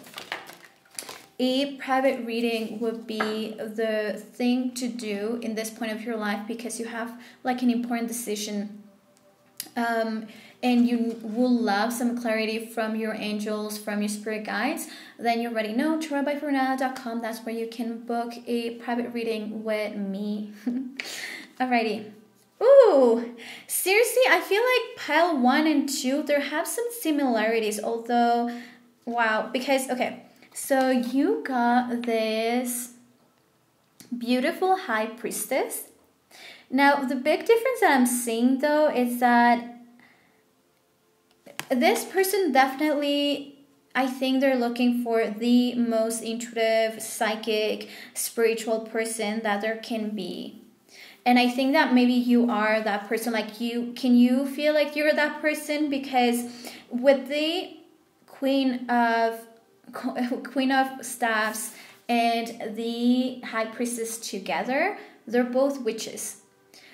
a private reading would be the thing to do in this point of your life, because you have like an important decision, and you will love some clarity from your angels, from your spirit guides, then you already know tarotbyfernanda.com. That's where you can book a private reading with me. Alrighty. Ooh, seriously, I feel like pile 1 and 2, there have some similarities, although, wow, because, okay, so you got this beautiful high priestess. Now, the big difference that I'm seeing, though, is that this person definitely, I think they're looking for the most intuitive, psychic, spiritual person that there can be. And I think that maybe you are that person. Like, can you feel like you're that person? Because with the Queen of Staffs and the High Priestess together, they're both witches.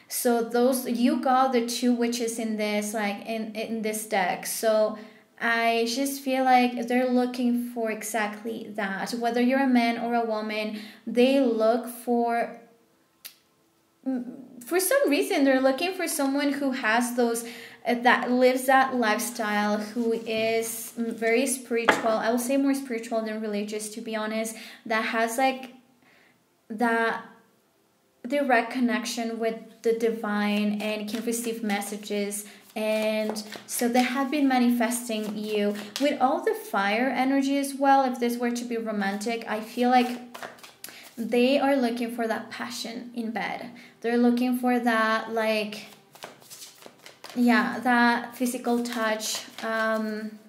So you got the 2 witches in this, like in this deck. So I just feel like they're looking for exactly that. Whether you're a man or a woman, they look for some reason, they're looking for someone who has those, that lives that lifestyle, who is very spiritual. I will say more spiritual than religious, to be honest. That has like that direct connection with the divine and can receive messages. And so they have been manifesting you with all the fire energy as well. If this were to be romantic, I feel like they are looking for that passion in bed. They're looking for that, like, yeah, that physical touch. And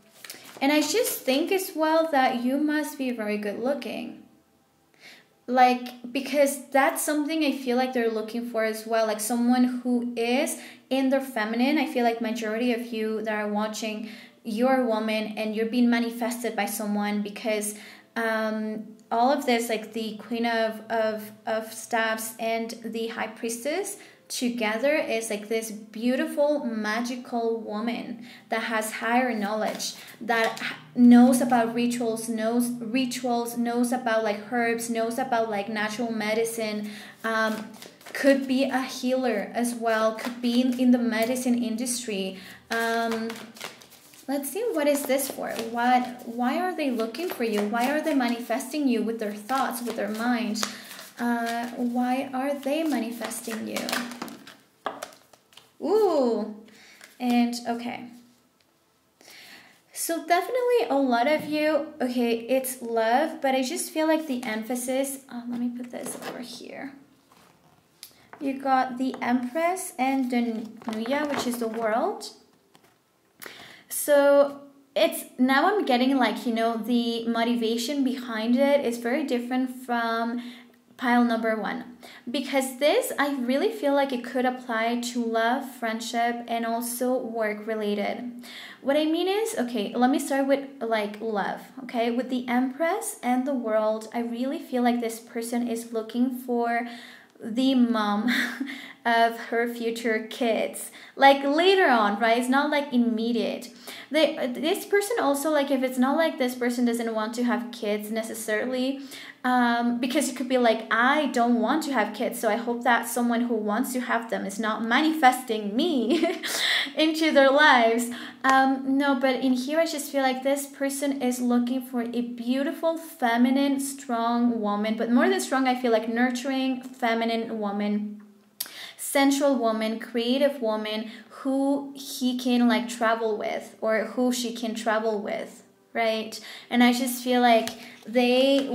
I just think as well that you must be very good looking. Like, because that's something I feel like they're looking for as well. Like, someone who is in their feminine. I feel like majority of you that are watching, you're a woman and you're being manifested by someone, because all of this, like the Queen of Staffs and the High Priestess together is like this beautiful magical woman that has higher knowledge, that knows about rituals, knows about like herbs, knows about like natural medicine, could be a healer as well, could be in the medicine industry. Let's see, what is this for? Why are they looking for you? Why are they manifesting you with their thoughts, with their mind? Why are they manifesting you? Ooh, and okay. So definitely a lot of you, okay, it's love, but I just feel like the emphasis, let me put this over here. You got the Empress and the Nuya, which is the world. So it's, now I'm getting like, you know, the motivation behind it is very different from pile number 1, because this, I really feel like it could apply to love, friendship, and also work related. What I mean is, okay, let me start with like love, okay? With the Empress and the world, I really feel like this person is looking for the mom of her future kids, like later on, right? It's not like immediate. This person also, like, if it's not like this person doesn't want to have kids necessarily, because it could be like, I don't want to have kids, so I hope that someone who wants to have them is not manifesting me into their lives. No, but in here I just feel like this person is looking for a beautiful, feminine, strong woman, but more than strong, I feel like nurturing, feminine woman, sensual woman, creative woman, who he can like travel with, or who she can travel with, right? And I just feel like they're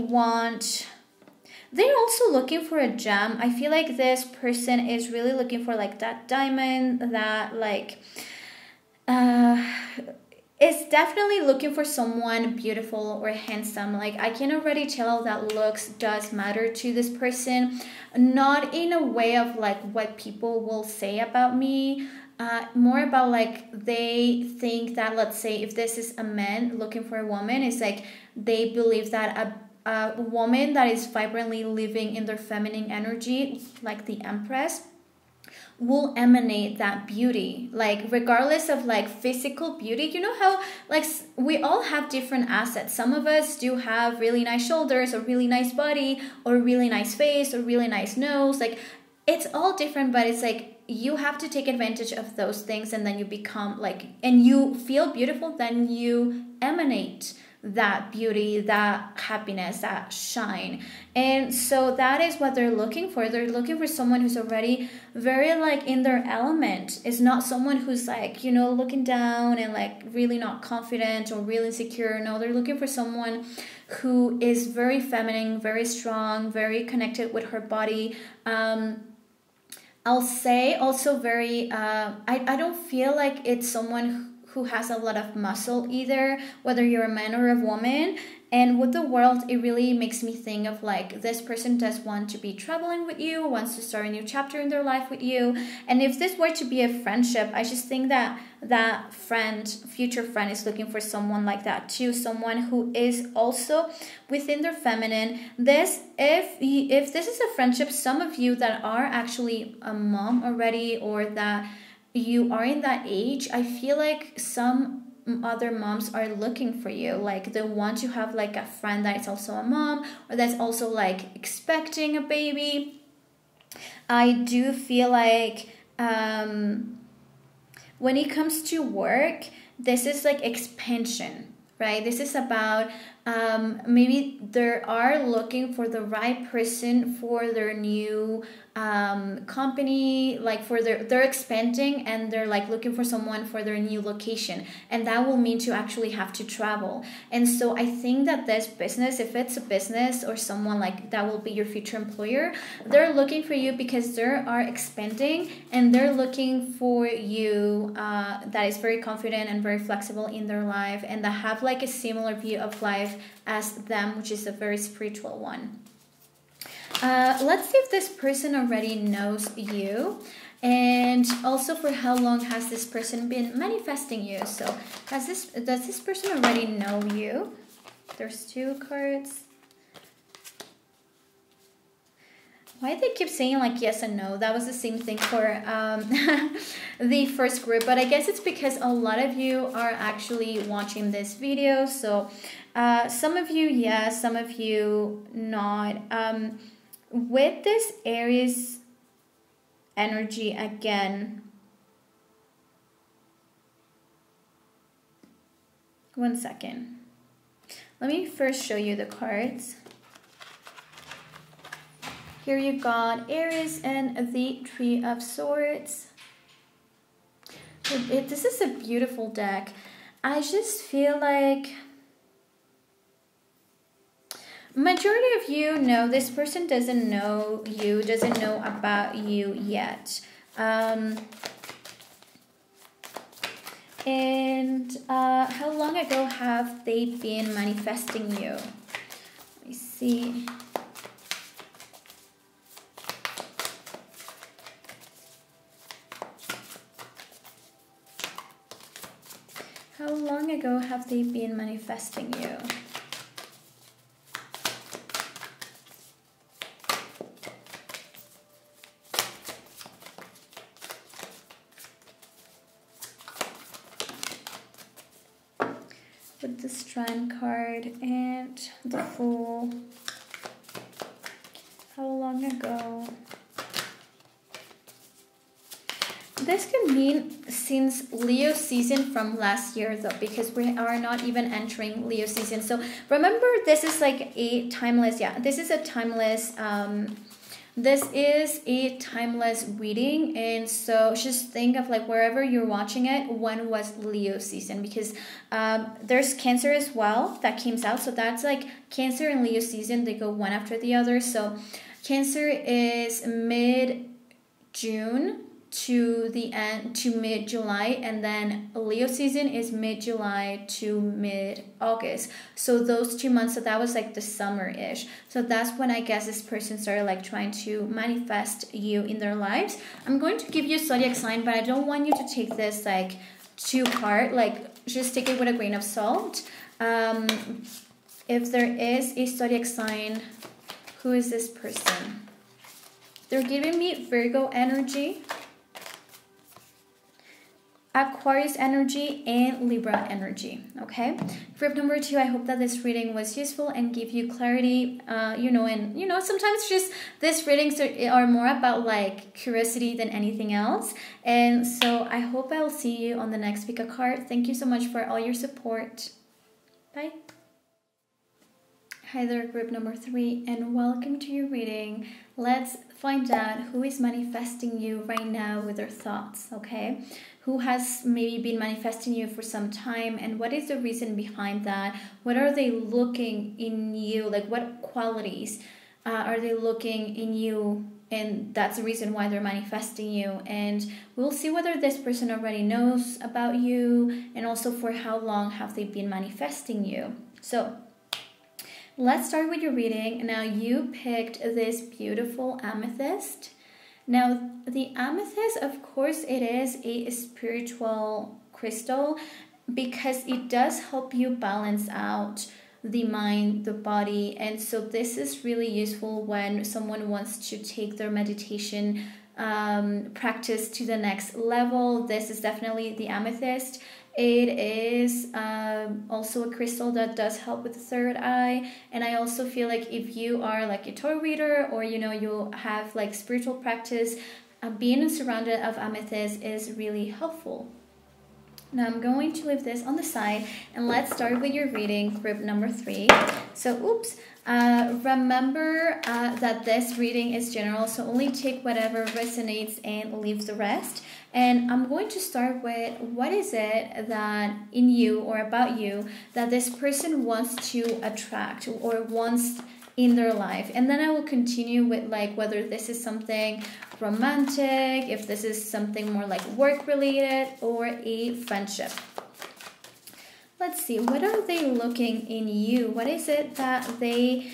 also looking for a gem. I feel like this person is really looking for like that diamond, that like is definitely looking for someone beautiful or handsome. Like, I can already tell that looks does matter to this person, not in a way of like what people will say about me, more about like they think that, let's say if this is a man looking for a woman, it's like they believe that a woman that is vibrantly living in their feminine energy, like the Empress, will emanate that beauty, like regardless of like physical beauty. You know how like we all have different assets. Some of us do have really nice shoulders, or really nice body, or really nice face, or really nice nose. Like, it's all different, but it's like you have to take advantage of those things, and then you become like, and you feel beautiful, then you emanate that beauty, that happiness, that shine. And so that is what they're looking for. They're looking for someone who's already very like in their element. It's not someone who's like, you know, looking down and like really not confident or really insecure. No, they're looking for someone who is very feminine, very strong, very connected with her body. I'll say also very, I don't feel like it's someone who has a lot of muscle either, whether you're a man or a woman. And with the world, it really makes me think of like, this person does want to be traveling with you, wants to start a new chapter in their life with you. And if this were to be a friendship, I just think that that friend, future friend, is looking for someone like that too, someone who is also within their feminine. This, if this is a friendship, some of you that are actually a mom already, or that you are in that age, I feel like some other moms are looking for you. Like, they want to have like a friend that is also a mom, or that's also like expecting a baby. I do feel like when it comes to work, this is like expansion, right? This is about maybe they are looking for the right person for their new company, like for they're expanding, and they're like looking for someone for their new location, and that will mean to actually have to travel. And so I think that this business, if it's a business or someone like that will be your future employer, they're looking for you because they are expanding, and they're looking for you that is very confident and very flexible in their life, and that have like a similar view of life as them, which is a very spiritual one. Let's see if this person already knows you, and also for how long has this person been manifesting you. So does this person already know you? There's 2 cards. Why they keep saying like yes and no? That was the same thing for the first group, but I guess it's because a lot of you are actually watching this video. So some of you yes, some of you not. With this Aries energy again, one second. Let me first show you the cards. Here you got Aries and the Three of Swords. This is a beautiful deck. I just feel like majority of you know this person doesn't know you, doesn't know about you yet. And how long ago have they been manifesting you? Let me see. How long ago have they been manifesting you? With the Strand card and the Fool. How long ago? This could mean since Leo season from last year though, because we are not even entering Leo season. So remember, this is like a timeless, this is a timeless reading. And so just think of like wherever you're watching it, when was Leo season, because there's Cancer as well that came out. So that's like Cancer and Leo season, they go one after the other. So Cancer is mid-June to the end, to mid-July, and then Leo season is mid-July to mid-August. So those 2 months, so that was like the summer-ish. So that's when I guess this person started like trying to manifest you in their lives. I'm going to give you a zodiac sign, but I don't want you to take this like to heart, like just take it with a grain of salt. If there is a zodiac sign, who is this person? They're giving me Virgo energy, Aquarius energy, and Libra energy. Okay, group number 2, I hope that this reading was useful and give you clarity. Sometimes just these readings are more about like curiosity than anything else. And so I hope I'll see you on the next pick a card. Thank you so much for all your support. Bye. Hi there, group number 3, and welcome to your reading. Let's find out who is manifesting you right now with their thoughts, okay? Who has maybe been manifesting you for some time, and what is the reason behind that? What are they looking in you? Like what qualities are they looking in you? And that's the reason why they're manifesting you. And we'll see whether this person already knows about you, and also for how long have they been manifesting you. So let's start with your reading. Now you picked this beautiful amethyst. Now the amethyst, of course, it is a spiritual crystal because it does help you balance out the mind, the body. And so this is really useful when someone wants to take their meditation practice to the next level. This is definitely the amethyst. It is also a crystal that does help with the third eye. And I also feel like if you are like a tarot reader, or you have like spiritual practice, being surrounded of amethyst is really helpful. Now I'm going to leave this on the side, and let's start with your reading, group number 3. So remember that this reading is general, so only take whatever resonates and leave the rest. And I'm going to start with, what is it that in you or about you that this person wants to attract or wants in their life? And then I will continue with like whether this is something romantic, if this is something more like work related, or a friendship. Let's see, what are they looking in you? What is it that they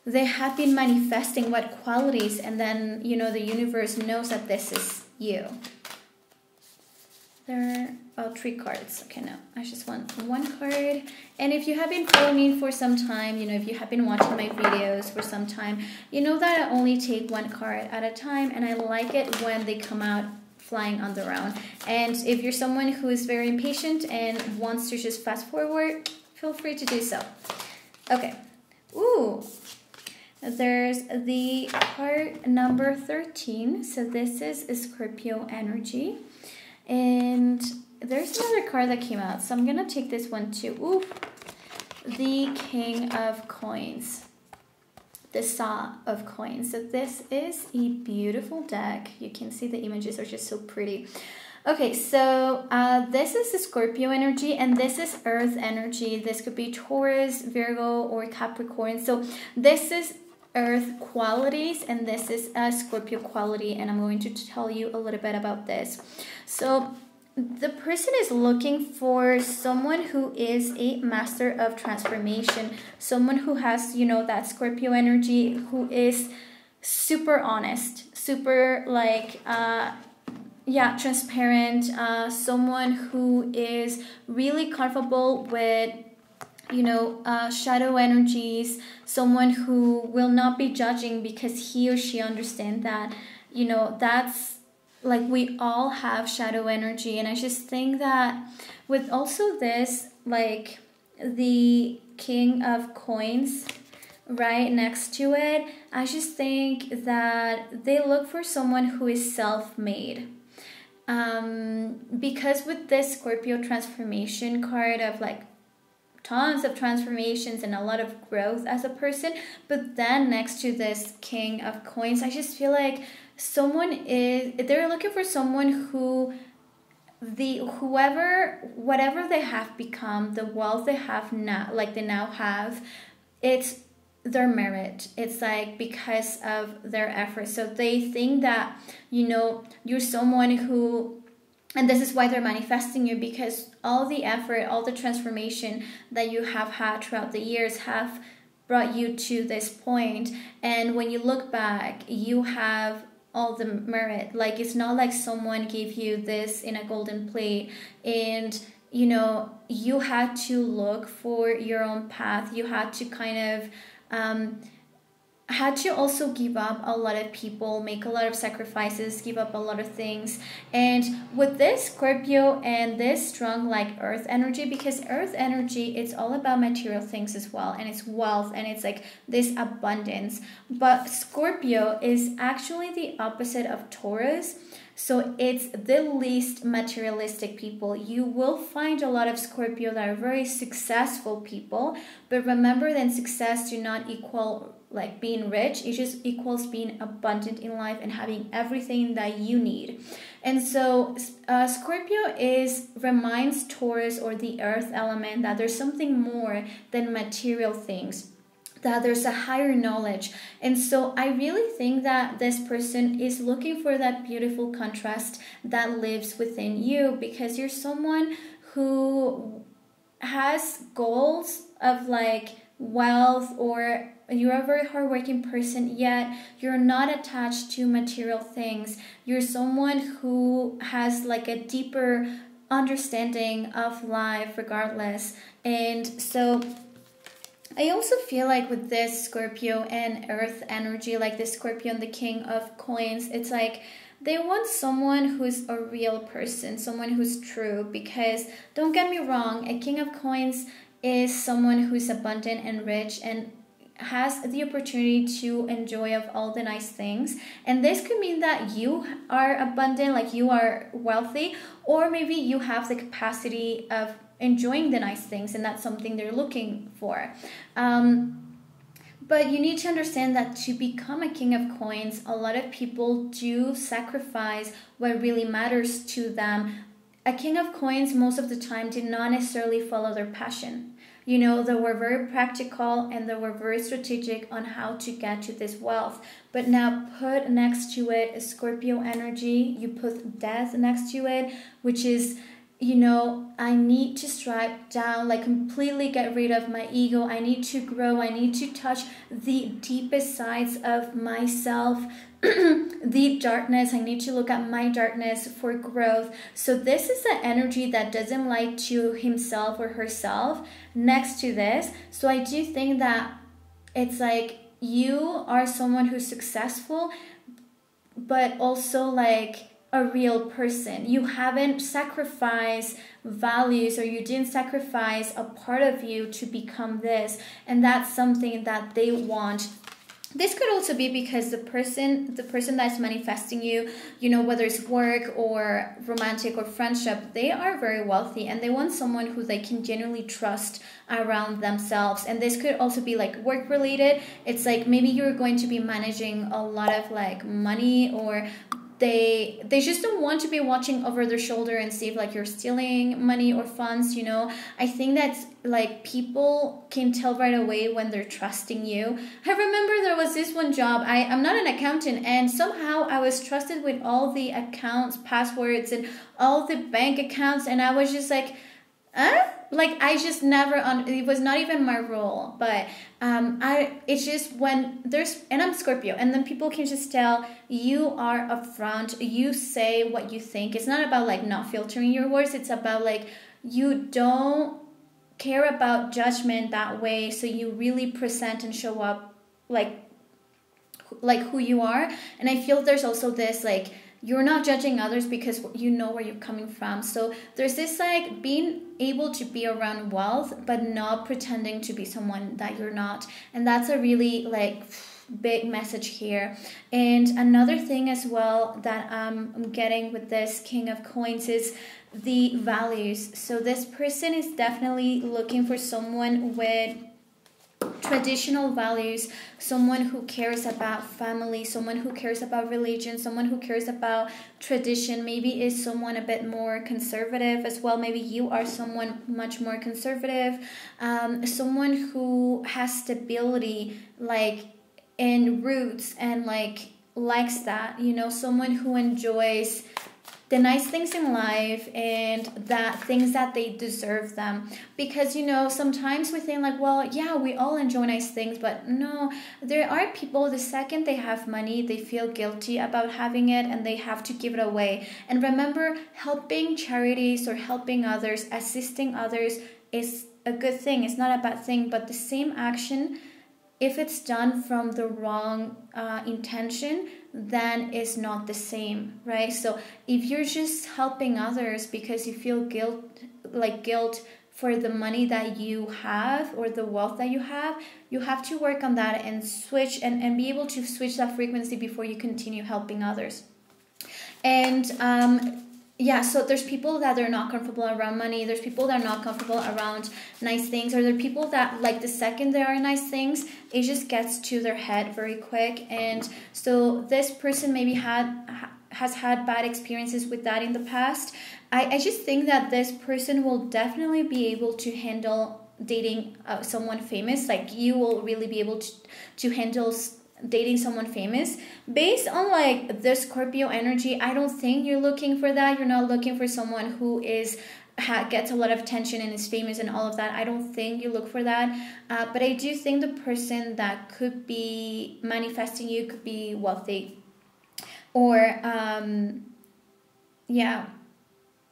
have been manifesting? What qualities? And then the universe knows that this is you. There are 3 cards. Okay, no, I just want 1 card. And if you have been following me for some time, you know, if you have been watching my videos for some time, you know that I only take 1 card at a time, and I like it when they come out flying on their own. And if you're someone who is very impatient and wants to just fast forward, feel free to do so. Okay. Ooh. There's the card number 13. So this is a Scorpio energy. And there's another card that came out. So I'm going to take this one too. Ooh. The King of Coins. The Saw of Coins. So this is a beautiful deck. You can see the images are just so pretty. Okay, so this is the Scorpio energy, and this is Earth energy. This could be Taurus, Virgo, or Capricorn. So this is Earth qualities, and this is a Scorpio quality, and I'm going to tell you a little bit about this. So the person is looking for someone who is a master of transformation, someone who has, you know, that Scorpio energy, who is super honest, super like, yeah, transparent, someone who is really comfortable with, you know, shadow energies, someone who will not be judging because he or she understands that, you know, that's like we all have shadow energy. And I just think that with also this, like the King of Coins right next to it, I just think that they look for someone who is self-made. Because with this Scorpio transformation card of like tons of transformations and a lot of growth as a person, but then next to this King of Coins, I just feel like they're looking for someone who whatever they have become, the wealth they have now, like they now have, it's their merit. It's like because of their efforts. So they think that, you know, you're someone who, and this is why they're manifesting you, because all the effort, all the transformation that you have had throughout the years have brought you to this point. And when you look back, you have all the merit. Like, it's not like someone gave you this in a golden plate and, you know, you had to look for your own path. You had to kind of had to also give up a lot of people, make a lot of sacrifices, give up a lot of things. And with this Scorpio and this strong like Earth energy, because Earth energy, it's all about material things as well, and it's wealth, and it's like this abundance. But Scorpio is actually the opposite of Taurus. So it's the least materialistic people. You will find a lot of Scorpio that are very successful people, but remember that success do not equal like being rich. It just equals being abundant in life and having everything that you need. And so Scorpio reminds Taurus or the earth element that there's something more than material things, that there's a higher knowledge. And so I really think that this person is looking for that beautiful contrast that lives within you, because you're someone who has goals of like wealth, or you're a very hardworking person, yet you're not attached to material things. You're someone who has like a deeper understanding of life regardless. And so I also feel like with this Scorpio and Earth energy, like this Scorpio and the King of Coins, it's like they want someone who's a real person, someone who's true. Because don't get me wrong, a King of Coins is someone who's abundant and rich and has the opportunity to enjoy of all the nice things. And this could mean that you are abundant, like you are wealthy, or maybe you have the capacity of enjoying the nice things, and that's something they're looking for. But you need to understand that to become a King of Coins, a lot of people do sacrifice what really matters to them. A King of Coins most of the time did not necessarily follow their passion. You know, they were very practical and they were very strategic on how to get to this wealth. But now put next to it a Scorpio energy, you put death next to it, which is you know, I need to strip down, like completely get rid of my ego. I need to grow. I need to touch the deepest sides of myself, the darkness. I need to look at my darkness for growth. So this is the energy that doesn't lie to himself or herself next to this. So I do think that it's like you are someone who's successful, but also like a real person. You haven't sacrificed values, or you didn't sacrifice a part of you to become this, and that's something that they want. This could also be because the person that's manifesting you, you know, whether it's work or romantic or friendship, they are very wealthy and they want someone who they can genuinely trust around themselves. And this could also be like work related. It's like maybe you're going to be managing a lot of like money, or they just don't want to be watching over their shoulder and see if like you're stealing money or funds, you know. I think that's like people can tell right away when they're trusting you. I remember there was this one job. I'm not an accountant, and somehow I was trusted with all the accounts, passwords, and all the bank accounts, and I was just like, like I just never it was not even my role. But it's just when there's, and I'm Scorpio, and then people can just tell you are upfront, you say what you think. It's not about like not filtering your words, it's about like you don't care about judgment that way, so you really present and show up like who you are. And I feel there's also this like you're not judging others because you know where you're coming from. So there's this like being able to be around wealth but not pretending to be someone that you're not. And that's a really like big message here. And another thing as well that I'm getting with this King of Coins is the values. So this person is definitely looking for someone with traditional values, someone who cares about family, someone who cares about religion, someone who cares about tradition. Maybe is someone a bit more conservative as well. Maybe you are someone much more conservative, someone who has stability like in roots and like likes that, you know, someone who enjoys the nice things in life and that things that they deserve them. Because, you know, sometimes we think like, well, yeah, we all enjoy nice things, but no, there are people, the second they have money, they feel guilty about having it and they have to give it away. And remember, helping charities or helping others, assisting others is a good thing. It's not a bad thing, but the same action, if it's done from the wrong intention, then it's not the same, right? So if you're just helping others because you feel guilt for the money that you have or the wealth that you have to work on that and switch and be able to switch that frequency before you continue helping others. And yeah, so there's people that are not comfortable around money. There's people that are not comfortable around nice things. Or there are people that, like, the second there are nice things, it just gets to their head very quick. And so this person maybe has had bad experiences with that in the past. I just think that this person will definitely be able to handle dating someone famous. Like, you will really be able to handle dating someone famous. Based on like the Scorpio energy, I don't think you're looking for that. You're not looking for someone who gets a lot of attention and is famous and all of that. I don't think you look for that. But I do think the person that could be manifesting you could be wealthy, or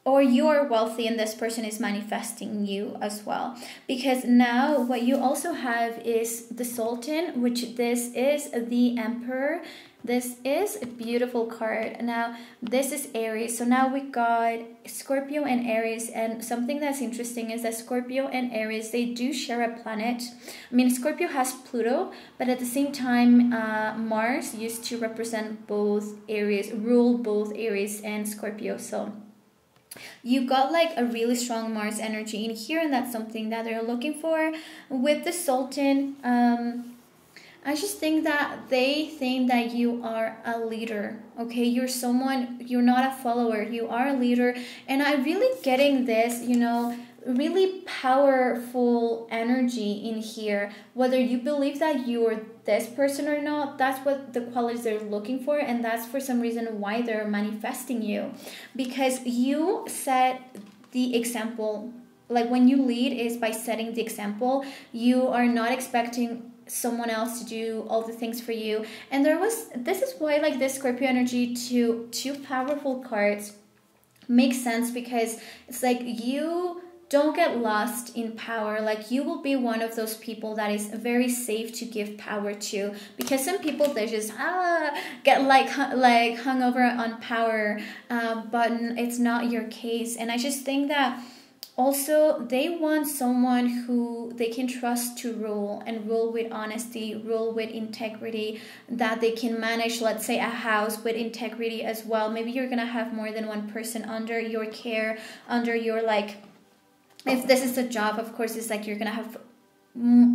or you're wealthy and this person is manifesting you as well. Because now what you also have is the Sultan, which this is the Emperor. This is a beautiful card. Now this is Aries. So now we got Scorpio and Aries, and something that's interesting is that Scorpio and Aries, they do share a planet. I mean, Scorpio has Pluto, but at the same time Mars used to represent both Aries, rule both Aries and Scorpio. So you got like a really strong Mars energy in here, and that's something that they're looking for. With the Sultan, I just think that they think that you are a leader, okay? You're not a follower, you are a leader. And I'm really getting this, you know, really powerful energy in here. Whether you believe that you're this person or not, that's what the qualities they're looking for, and that's for some reason why they're manifesting you. Because you set the example. Like when you lead is by setting the example. You are not expecting someone else to do all the things for you. And this is why like this Scorpio energy, two powerful cards makes sense, because it's like you don't get lost in power. Like you will be one of those people that is very safe to give power to, because some people, they just get like hung over on power, but it's not your case. And I just think that also they want someone who they can trust to rule, and rule with honesty, rule with integrity, that they can manage, let's say, a house with integrity as well. Maybe you're gonna have more than one person under your care, under your, like, if this is a job, of course, it's like you're gonna have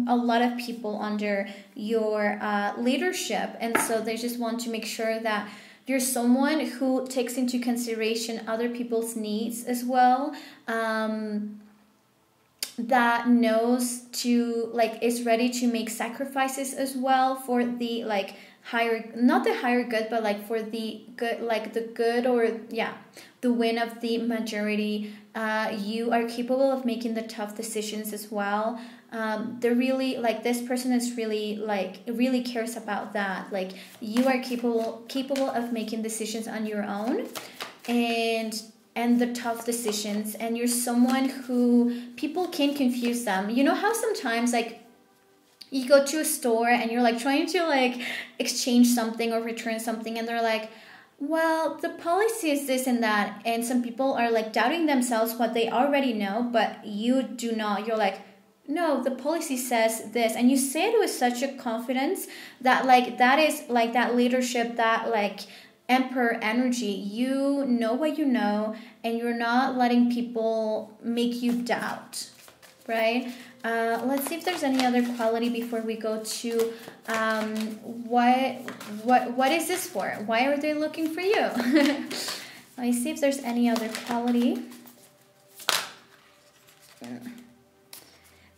a lot of people under your leadership. And so they just want to make sure that you're someone who takes into consideration other people's needs as well, that knows to, like, is ready to make sacrifices as well for the, like, higher, not the higher good, but like for the good, like the good, or yeah, the win of the majority. You are capable of making the tough decisions as well. They're really, like, this person is really, like, really cares about that. Like you are capable of making decisions on your own, and the tough decisions. And you're someone who people can confuse them. You know how sometimes, like, you go to a store and you're like trying to like exchange something or return something, and they're like, well, the policy is this and that. And some people are like doubting themselves what they already know, but you do not. You're like, no, the policy says this. And you say it with such a confidence that, like, that is like that leadership, that like emperor energy. You know what you know, and you're not letting people make you doubt, right? Let's see if there's any other quality before we go to what is this for? Why are they looking for you? Let me see if there's any other quality.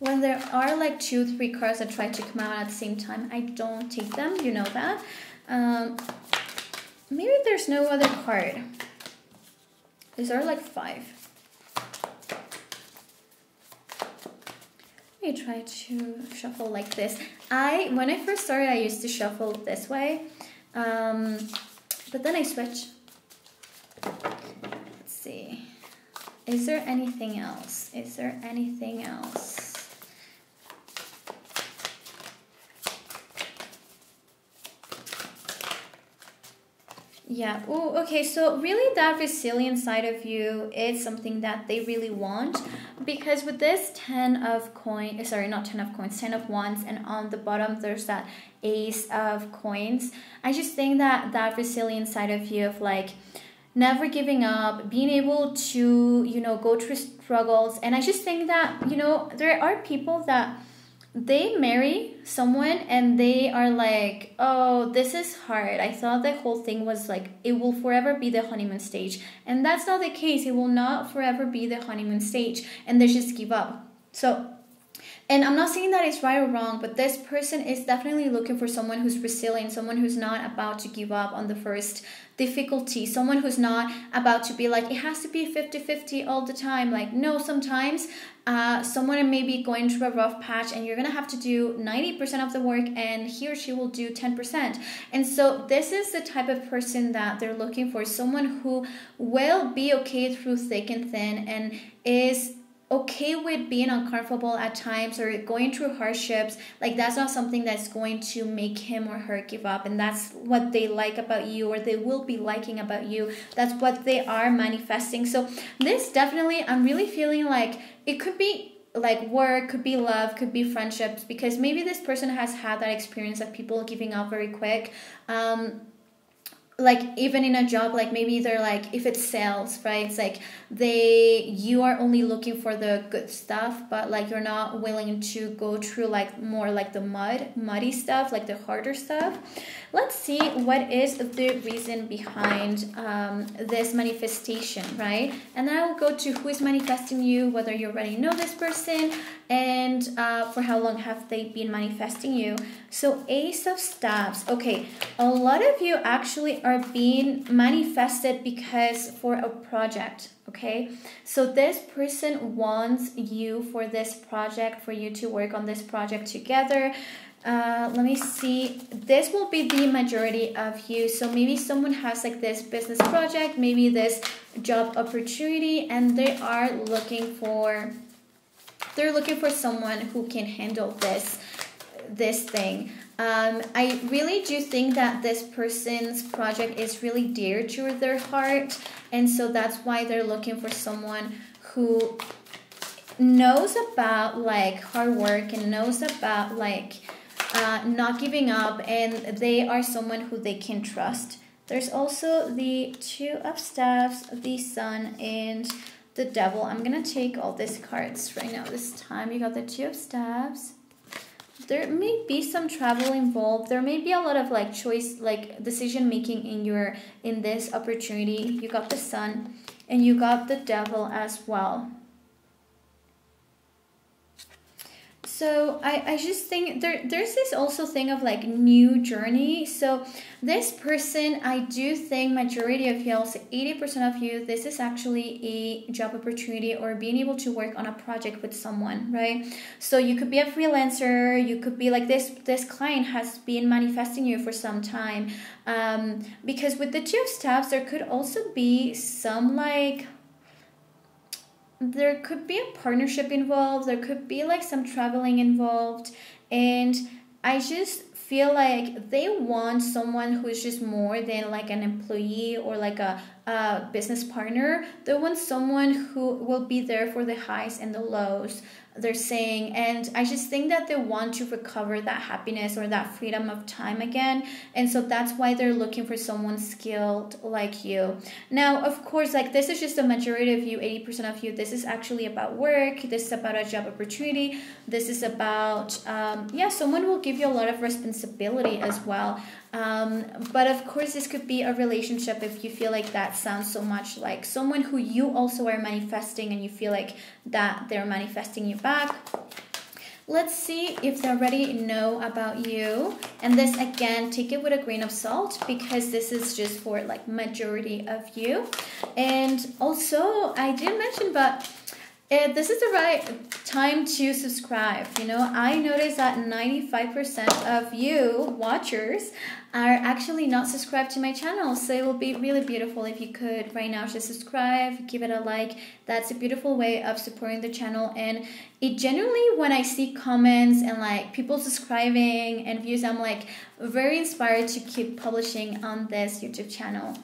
When there are like 2-3 cards that try to come out at the same time, I don't take them. You know that. Maybe there's no other card. These are like 5. Try to shuffle like this. When I first started, I used to shuffle this way, but then I switched. Let's see. Is there anything else? Is there anything else? Yeah. Oh, okay. So really, that resilient side of you is something that they really want, because with this 10 of coins, sorry, not 10 of coins, 10 of wands, and on the bottom there's that ace of coins. I just think that that resilient side of you, of like never giving up, being able to, you know, go through struggles. And I just think that, you know, there are people that they marry someone and they are like, oh, this is hard. I thought the whole thing was like, it will forever be the honeymoon stage. And that's not the case. It will not forever be the honeymoon stage. And they just give up. So, and I'm not saying that it's right or wrong, but this person is definitely looking for someone who's resilient, someone who's not about to give up on the first difficulty, someone who's not about to be like, it has to be 50-50 all the time. Like, no, sometimes someone may be going through a rough patch and you're going to have to do 90% of the work and he or she will do 10%. And so this is the type of person that they're looking for, someone who will be okay through thick and thin and is okay with being uncomfortable at times or going through hardships. Like, that's not something that's going to make him or her give up. And that's what they like about you, or they will be liking about you. That's what they are manifesting. So this definitely, I'm really feeling like it could be like work, could be love, could be friendships, because maybe this person has had that experience of people giving up very quick. Like, even in a job, like maybe they're like, if it's sales, right, it's like you are only looking for the good stuff, but like you're not willing to go through like more like the muddy stuff, like the harder stuff. let's see what is the reason behind this manifestation, right? And then I will go to who is manifesting you, whether you already know this person, and for how long have they been manifesting you. So Ace of Staves. Okay, a lot of you actually are being manifested because for a project. Okay, so this person wants you for this project, for you to work on this project together. Let me see. This will be the majority of you. So maybe someone has like this business project, maybe this job opportunity, and they are looking for someone who can handle this thing. I really do think that this person's project is really dear to their heart, and so that's why they're looking for someone who knows about like hard work and knows about like not giving up, and they are someone who they can trust. There's also the Two of Staves, the Sun, and the Devil. I'm gonna take all these cards right now this time. You got the Two of Staves. There may be some travel involved. There may be a lot of like choice, like decision making in this opportunity. You got the Sun and you got the Devil as well. So I just think there's this also thing of like new journey. So this person, I do think majority of you, I'll say 80% of you, this is actually a job opportunity or being able to work on a project with someone, right? So you could be a freelancer, you could be like this client has been manifesting you for some time. Because with the Two of Staves, there could also be some like, there could be a partnership involved, there could be like some traveling involved, and I just feel like they want someone who is just more than like an employee or like a business partner. They want someone who will be there for the highs and the lows, they're saying, and I just think that they want to recover that happiness or that freedom of time again, and so that's why they're looking for someone skilled like you. Now, of course, like this is just the majority of you, 80% of you. This is actually about work. This is about a job opportunity. This is about someone will give you a lot of responsibility as well. But of course, this could be a relationship if you feel like that sounds so much like someone who you also are manifesting and you feel like that they're manifesting you back. Let's see if they already know about you. And this, again, take it with a grain of salt because this is just for like majority of you. And also, I didn't mention, but this is the right time to subscribe. You know, I noticed that 95% of you watchers are actually not subscribed to my channel. So it will be really beautiful if you could right now just subscribe, give it a like. That's a beautiful way of supporting the channel. And it generally, when I see comments and like people subscribing and views, I'm like very inspired to keep publishing on this YouTube channel.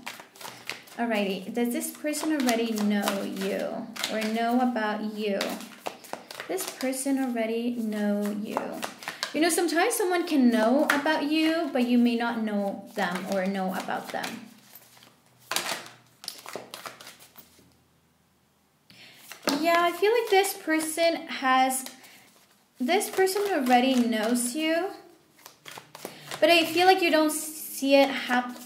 Alrighty, does this person already know you or know about you? This person already know you. You know, sometimes someone can know about you, but you may not know them or know about them. Yeah, I feel like this person already knows you, but I feel like you don't see it happen.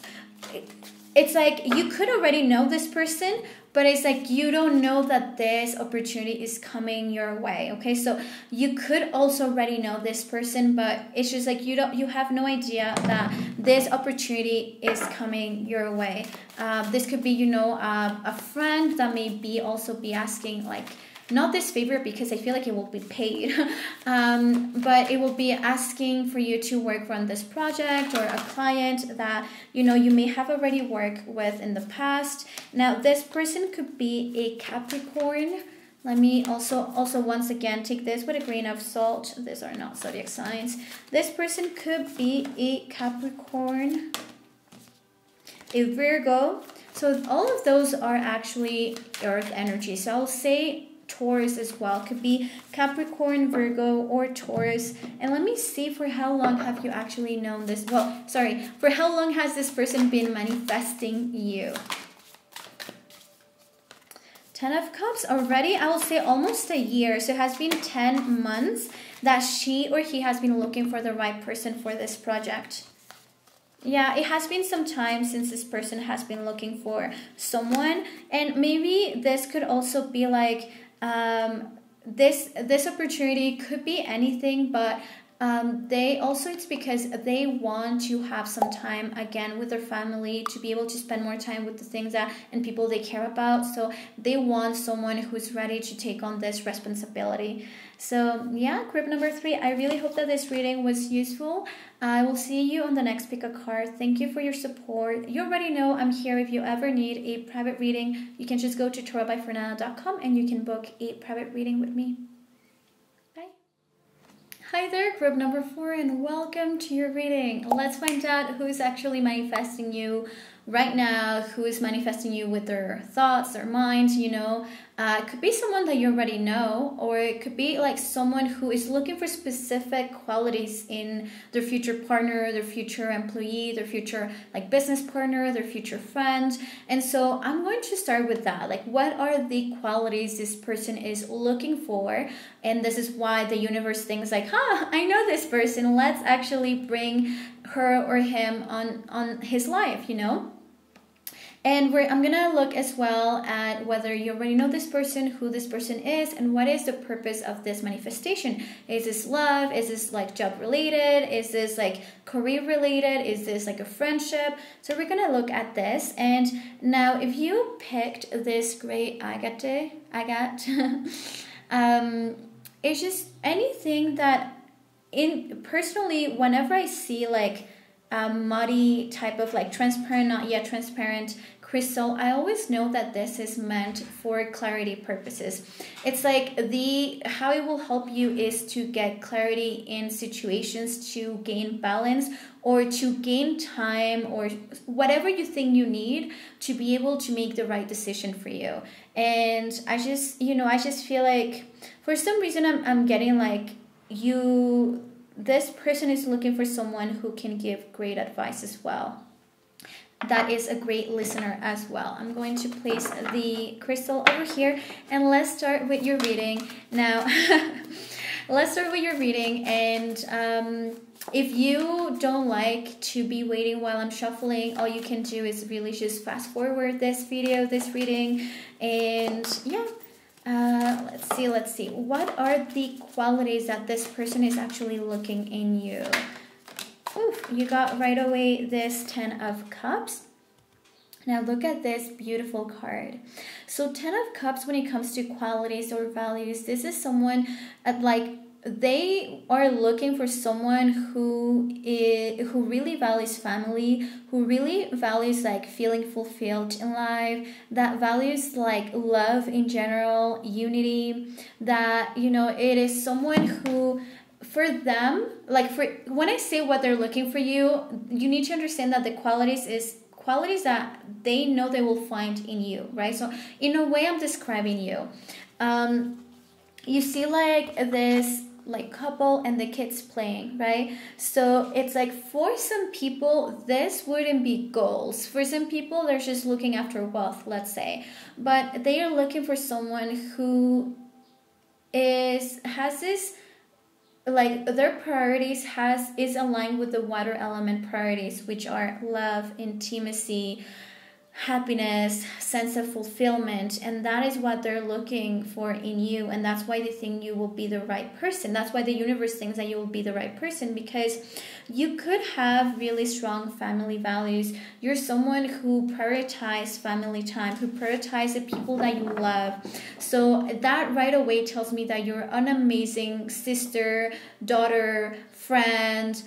It's like you could already know this person, but it's like you don't know that this opportunity is coming your way. Okay, so you could also already know this person, but it's just like you have no idea that this opportunity is coming your way. This could be, you know, a friend that may be also be asking like, not this favor because I feel like it will be paid, but it will be asking for you to work on this project or a client that, you know, you may have already worked with in the past. Now, this person could be a Capricorn. Let me also once again take this with a grain of salt. These are not zodiac signs. This person could be a Capricorn, a Virgo. So all of those are actually earth energy. So I'll say Taurus as well. Could be Capricorn, Virgo, or Taurus. And let me see, for how long have you actually known this? Well, sorry, for how long has this person been manifesting you? 10 of Cups already, I will say almost a year. So it has been 10 months that she or he has been looking for the right person for this project. Yeah, it has been some time since this person has been looking for someone, and maybe this could also be like this opportunity could be anything, but they also, it's because they want to have some time again with their family, to be able to spend more time with the things that and people they care about. So they want someone who's ready to take on this responsibility. So yeah, group number 3, I really hope that this reading was useful. I will see you on the next pick a card. Thank you for your support. You already know I'm here. If you ever need a private reading, you can just go to tarotbyfernanda.com and you can book a private reading with me. Bye. Hi there, group number 4, and welcome to your reading. Let's find out who's actually manifesting you right now, who is manifesting you with their thoughts, their minds, it could be someone that you already know, or it could be like someone who is looking for specific qualities in their future partner, their future employee, their future like business partner, their future friend. And so I'm going to start with that. Like, what are the qualities this person is looking for? And this is why the universe thinks like, I know this person. Let's actually bring her or him on his life, And I'm going to look as well at whether you already know this person, who this person is, and what is the purpose of this manifestation. Is this love? Is this like job related? Is this like career related? Is this like a friendship? So we're going to look at this. And now if you picked this great agate, it's just anything that personally, whenever I see like a muddy type of like transparent, not yet transparent crystal, I always know that this is meant for clarity purposes. It's like how it will help you is to get clarity in situations, to gain balance, or to gain time, or whatever you think you need to be able to make the right decision for you. And I just feel like for some reason I'm getting like this person is looking for someone who can give great advice as well. That is a great listener as well. I'm going to place the crystal over here, and let's start with your reading. Now, let's start with your reading, and if you don't like to be waiting while I'm shuffling, all you can do is really just fast forward this reading, and yeah. Let's see. What are the qualities that this person is actually looking in you? Oof, you got right away this 10 of Cups. Now look at this beautiful card. So 10 of Cups, when it comes to qualities or values, this is someone they are looking for someone who really values family, who really values like feeling fulfilled in life, that values like love in general, unity, that it is someone who, for them, when I say what they're looking for you need to understand that the qualities that they know they will find in you, right? So in a way, I'm describing you. You see like this like couple and the kids playing, right? So it's like for some people this wouldn't be goals. For some people they're just looking after wealth, let's say, but they are looking for someone who has this, like their priorities is aligned with the water element priorities, which are love, intimacy, happiness, sense of fulfillment, and that is what they're looking for in you, and that's why they think you will be the right person. That's why the universe thinks that you will be the right person, because you could have really strong family values. You're someone who prioritizes family time, who prioritizes the people that you love. So that right away tells me that you're an amazing sister, daughter, friend,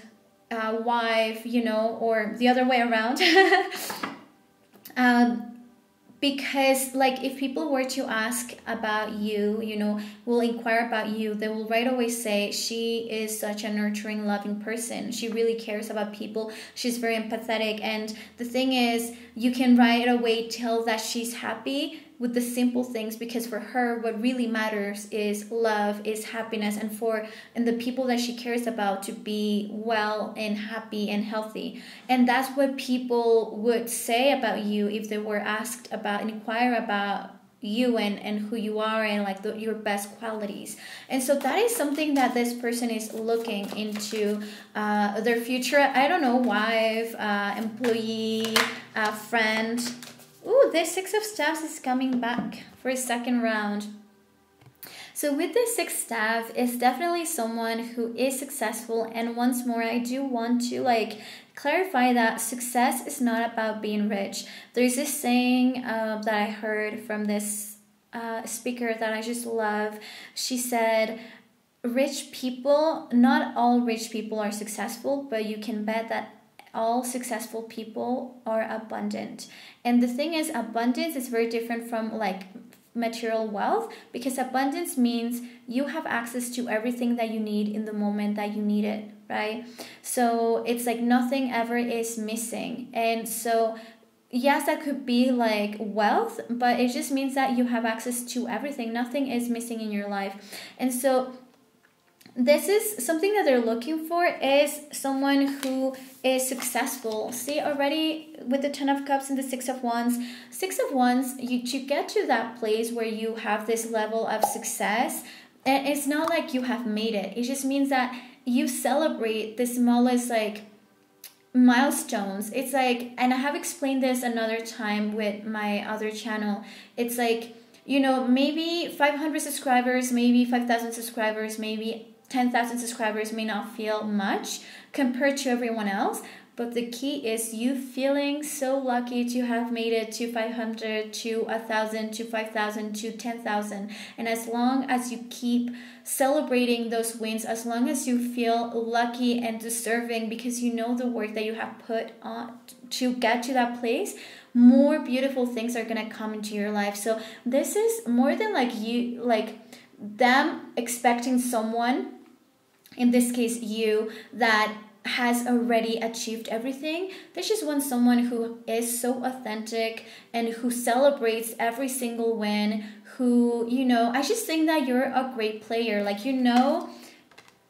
wife, or the other way around. Because like if people were to ask about you, will inquire about you, they will right away say she is such a nurturing, loving person. She really cares about people. She's very empathetic. And the thing is, you can right away tell that she's happy with the simple things, because for her what really matters is love, is happiness, and the people that she cares about to be well and happy and healthy. And that's what people would say about you if they were asked about and inquire about you and who you are, and like your best qualities. And so that is something that this person is looking into, their future, I don't know, wife, employee, friend. Ooh, this Six of Staves is coming back for a second round. So with the Sixth Staff, it's definitely someone who is successful. And once more, I do want to like clarify that success is not about being rich. There's this saying that I heard from this speaker that I just love. She said, rich people, not all rich people are successful, but you can bet that all successful people are abundant. And the thing is, abundance is very different from like material wealth, because abundance means you have access to everything that you need in the moment that you need it, right? So it's like nothing ever is missing. And so yes, that could be like wealth, but it just means that you have access to everything. Nothing is missing in your life. And so this is something that they're looking for, is someone who is successful. See, already with the Ten of Cups and the Six of Wands, you get to that place where you have this level of success, and it's not like you have made it. It just means that you celebrate the smallest like milestones. It's like, and I have explained this another time with my other channel. It's like, you know, maybe 500 subscribers, maybe 5,000 subscribers, maybe 10,000 subscribers may not feel much compared to everyone else, but the key is you feeling so lucky to have made it to 500, to 1,000, to 5,000, to 10,000. And as long as you keep celebrating those wins, as long as you feel lucky and deserving because you know the work that you have put on to get to that place, more beautiful things are going to come into your life. So this is more than like you, like them expecting someone, in this case you, that has already achieved everything. They just want someone who is so authentic and who celebrates every single win, who, you know, I just think that you're a great player. Like, you know,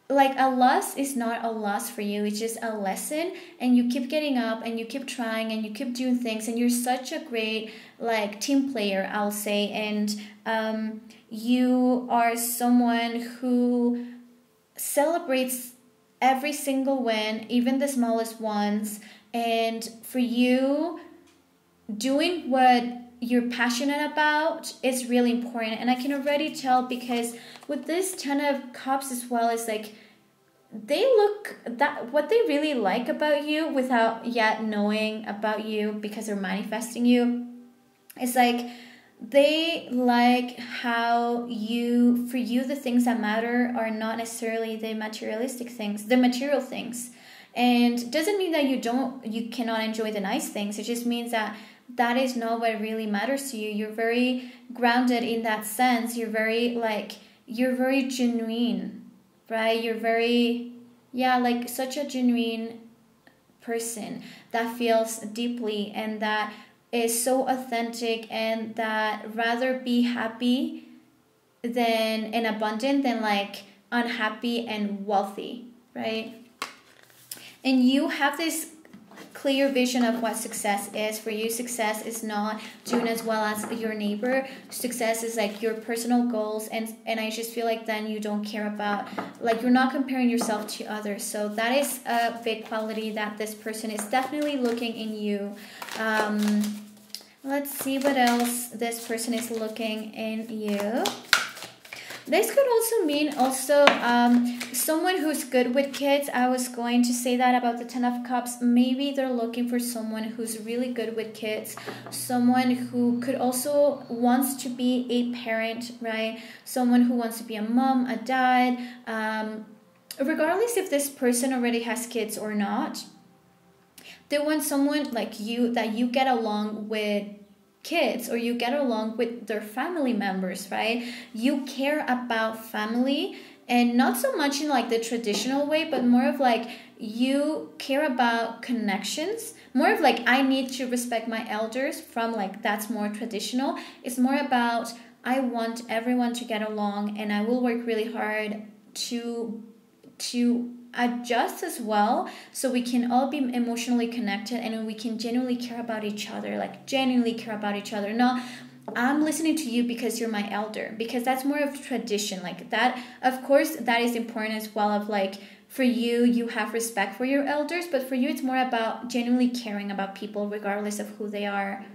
like a loss is not a loss for you, it's just a lesson, and you keep getting up and you keep trying and you keep doing things, and you're such a great like team player, I'll say. And you are someone who celebrates every single win, even the smallest ones. And for you, doing what you're passionate about is really important. And I can already tell, because with this Ten of Cups as well, is like they look that what they really like about you without yet knowing about you, because they're manifesting you. It's like they like how you, for you, the things that matter are not necessarily the materialistic things, the material things. And doesn't mean that you cannot enjoy the nice things. It just means that that is not what really matters to you. You're very grounded in that sense. You're very genuine, right? You're very, like such a genuine person that feels deeply and that is so authentic, and that rather be happy than and abundant than like unhappy and wealthy, right? And you have this clear vision of what success is. For you, success is not doing as well as your neighbor. Success is like your personal goals, and I just feel like then you don't care about, like, you're not comparing yourself to others. So that is a big quality that this person is definitely looking in you. Let's see what else this person is looking in you. This could also mean someone who's good with kids. I was going to say that about the Ten of Cups. Maybe they're looking for someone who's really good with kids. Someone who could also wants to be a parent, right? Someone who wants to be a mom, a dad. Regardless if this person already has kids or not, they want someone like you, that you get along with kids, or you get along with their family members, right? You care about family, and not so much in like the traditional way, but more of like you care about connections, more of like I need to respect my elders, from like that's more traditional. It's more about I want everyone to get along, and I will work really hard to adjust as well, so we can all be emotionally connected and we can genuinely care about each other, not I'm listening to you because you're my elder, because that's more of tradition like that. Of course, that is important as well, of like, for you, you have respect for your elders, but for you, it's more about genuinely caring about people regardless of who they are.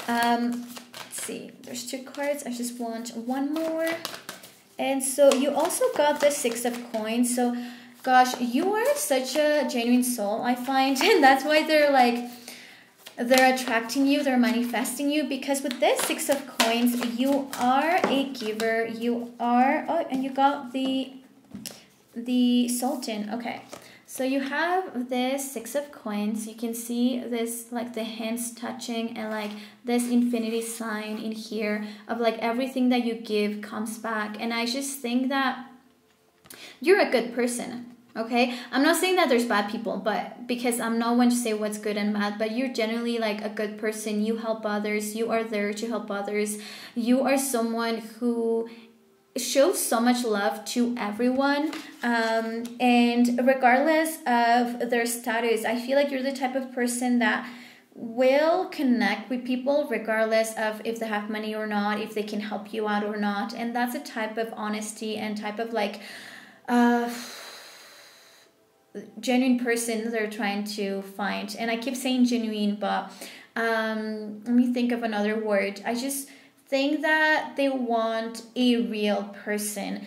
Let's see, there's 2 cards. I just want one more. And so you also got the 6 of coins. So gosh, you are such a genuine soul, I find, and that's why they're attracting you, they're manifesting you, because with this 6 of coins, you are a giver. You are, oh, and you got the Sultan. Okay, so you have this 6 of coins. You can see this, like the hands touching, and like this infinity sign in here of like everything that you give comes back. And I just think that you're a good person. Okay, I'm not saying that there's bad people, but because I'm not one to say what's good and bad, but you're generally like a good person. You help others. You are there to help others. You are someone who shows so much love to everyone, and regardless of their status, I feel like you're the type of person that will connect with people regardless of if they have money or not, if they can help you out or not. And that's a type of honesty and type of like genuine person they're trying to find. And I keep saying genuine, but let me think of another word. I just think that they want a real person,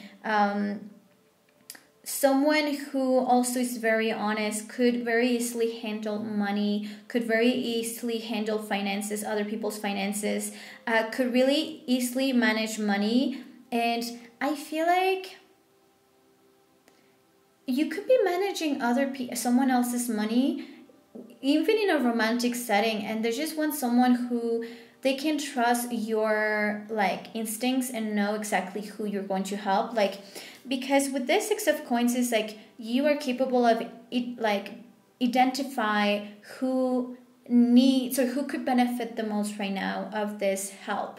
someone who also is very honest, could very easily handle money, could very easily handle finances, other people's finances, could really easily manage money. And I feel like you could be managing someone else's money even in a romantic setting, and they just want someone who they can trust your like instincts and know exactly who you're going to help. Like, because with this 6 of coins is like you are capable of it, like identify who needs or who could benefit the most right now of this help.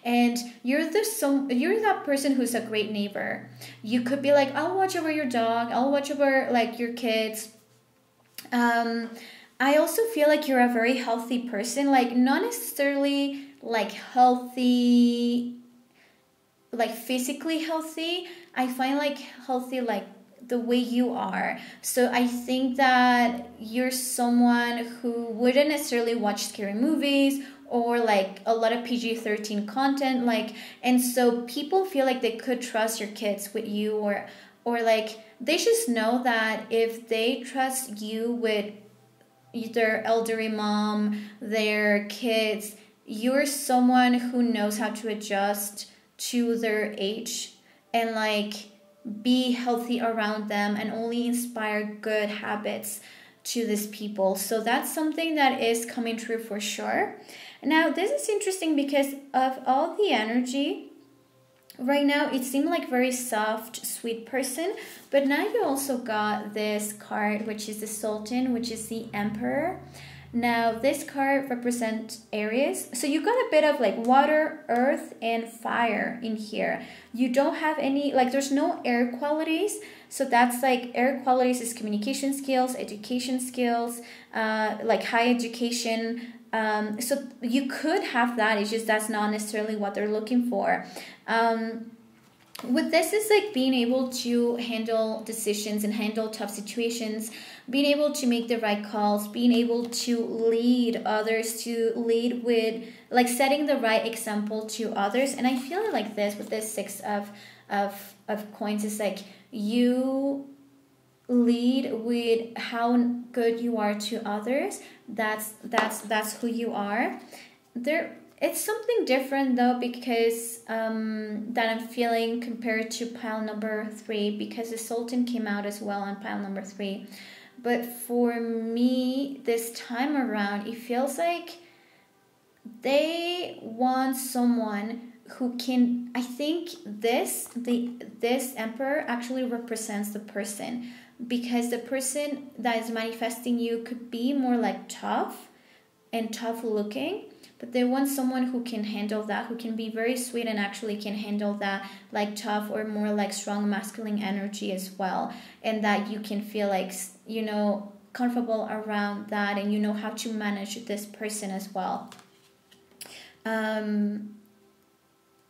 And you're that person who's a great neighbor. You could be like, I'll watch over your dog, I'll watch over like your kids. I also feel like you're a very healthy person, like not necessarily like healthy, like physically healthy. I find like healthy like the way you are. So I think that you're someone who wouldn't necessarily watch scary movies or like a lot of PG-13 content, like, and so people feel like they could trust your kids with you, or like they just know that if they trust you with their elderly mom, their kids, you're someone who knows how to adjust to their age and like be healthy around them and only inspire good habits to these people. So that's something that is coming true for sure. Now, this is interesting because of all the energy right now, it seemed like very soft, sweet person, but now you also got this card, which is the Sultan, which is the Emperor. Now, this card represents Aries. So you got a bit of like water, earth, and fire in here. You don't have any, like there's no air qualities. So that's like air qualities is communication skills, education skills, like high education. So you could have that. It's just that's not necessarily what they're looking for. With this is like being able to handle decisions and handle tough situations, being able to make the right calls, being able to lead others, to lead with like setting the right example to others. And I feel like this with this 6 of coins is like you lead with how good you are to others. That's who you are. It's something different though, because that I'm feeling compared to pile number 3, because the Sultan came out as well on pile number 3. But for me this time around, it feels like they want someone who can, I think this Emperor actually represents the person, because the person that is manifesting you could be more like tough and tough looking, but they want someone who can handle that, who can be very sweet and actually can handle that like tough or more like strong masculine energy as well, and that you can feel like, you know, comfortable around that, and you know how to manage this person as well.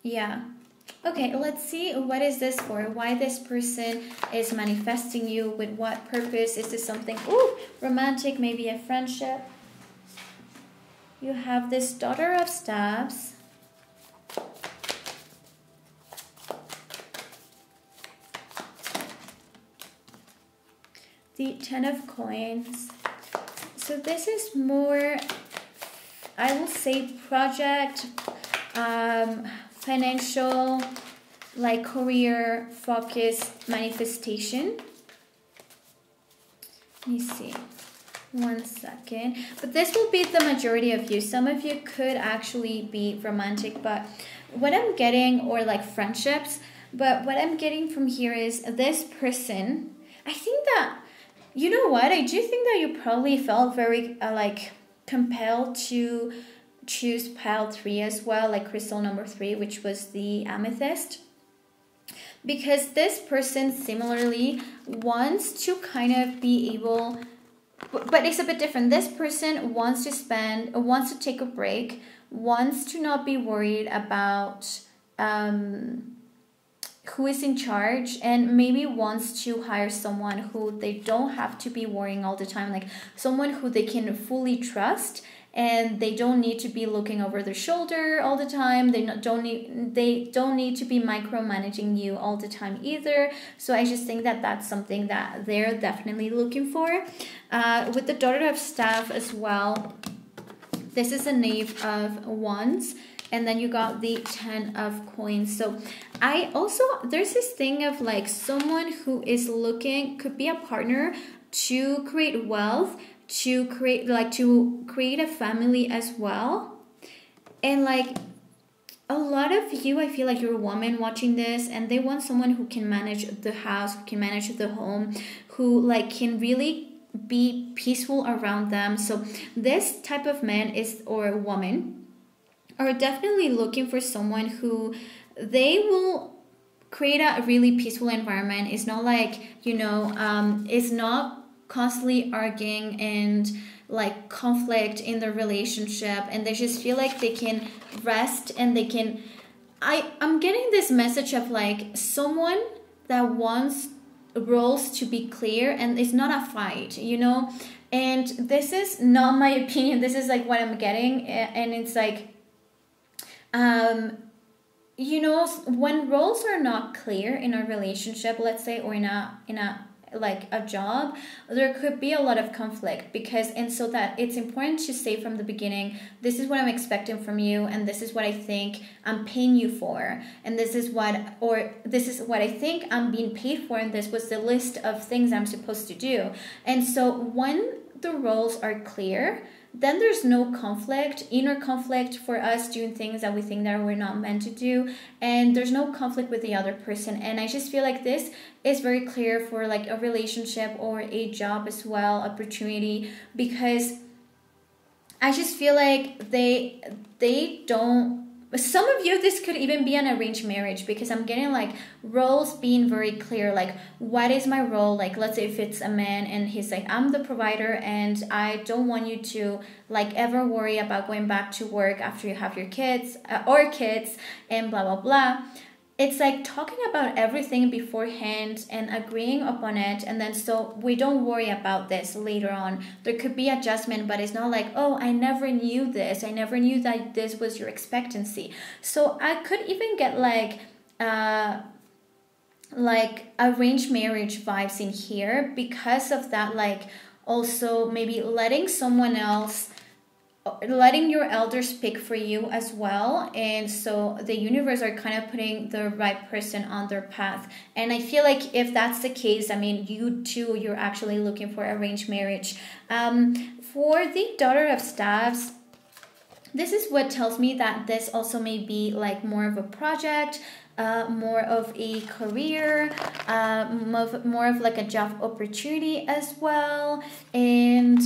Yeah. Okay, let's see what is this for? Why this person is manifesting you, with what purpose? Is this something romantic, maybe a friendship? You have this Daughter of Staves. The Ten of Coins. So this is more, I will say, project, financial, like career focused manifestation. Let me see. 1 second. But this will be the majority of you. Some of you could actually be romantic, but what I'm getting, or like friendships, but what I'm getting from here is this person. I think that, you know what? I do think that you probably felt very like compelled to choose pile 3 as well, like crystal number 3, which was the amethyst, because this person similarly wants to kind of be able, but it's a bit different. This person wants to take a break, wants to not be worried about who is in charge, and maybe wants to hire someone who they don't have to be worrying all the time, like someone who they can fully trust, and they don't need to be looking over their shoulder all the time. They don't need to be micromanaging you all the time either. So I just think that that's something that they're definitely looking for. With the Daughter of Staff as well, this is a Knave of Wands, and then you got the 10 of Coins. So I also, there's this thing of like someone who is looking, could be a partner to create wealth, to create a family as well. And like a lot of you, I feel like you're a woman watching this, and they want someone who can manage the house, who can manage the home, who like can really be peaceful around them. So this type of man is, or woman, are definitely looking for someone who they will create a really peaceful environment. It's not like, it's not constantly arguing and like conflict in the relationship, and they just feel like they can rest, and they can, I'm getting this message of like someone that wants roles to be clear, and it's not a fight, and this is not my opinion, this is like what I'm getting. And it's like when roles are not clear in a relationship, let's say, or in a like a job, there could be a lot of conflict, and so that it's important to say from the beginning, this is what I'm expecting from you, and this is what I think I'm paying you for, and this is what I think I'm being paid for, and this was the list of things I'm supposed to do. And so when the roles are clear, then there's no inner conflict for us doing things that we think that we're not meant to do, and there's no conflict with the other person. And I just feel like this is very clear for like a relationship or a job as well, opportunity, because I just feel like they don't. Some of you, this could even be an arranged marriage, because I'm getting like roles being very clear, like what is my role. Like let's say if it's a man and he's like, I'm the provider, and I don't want you to like ever worry about going back to work after you have your kids and blah blah blah. It's like talking about everything beforehand and agreeing upon it, and then so we don't worry about this later on. There could be adjustment, but it's not like, oh, I never knew this. I never knew that this was your expectancy. So I could even get like arranged marriage vibes in here because of that, like also maybe letting your elders speak for you as well, and so the universe are kind of putting the right person on their path. And I feel like if that's the case, I mean, you're actually looking for arranged marriage. For the Daughter of Staves, this is what tells me that this also may be like more of a project, more of a career, more of like a job opportunity as well. And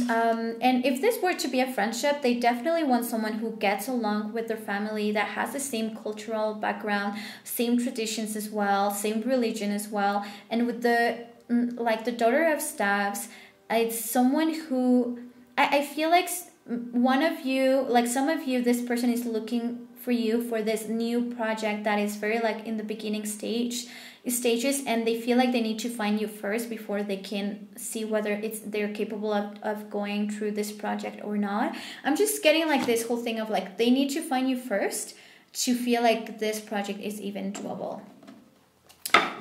if this were to be a friendship, they definitely want someone who gets along with their family, that has the same cultural background, same traditions as well, same religion as well. And with the Daughter of Staves, it's someone who I feel like one of you, like some of you, this person is looking for you for this new project that is very like in the beginning stages, and they feel like they need to find you first before they can see whether they're capable of going through this project or not. I'm just getting like this whole thing of like they need to find you first to feel like this project is even doable.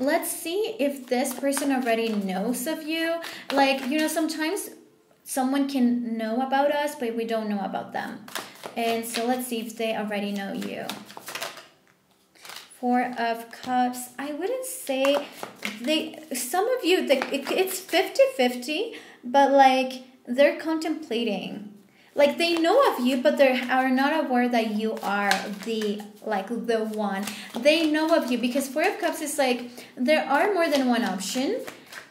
Let's see if this person already knows of you. Like, you know, sometimes someone can know about us, but we don't know about them. And so let's see if they already know you. Four of Cups. I wouldn't say some of you, it's 50-50, but like they're contemplating. Like they know of you, but they are not aware that you are the one. They know of you because Four of Cups is like there are more than one option,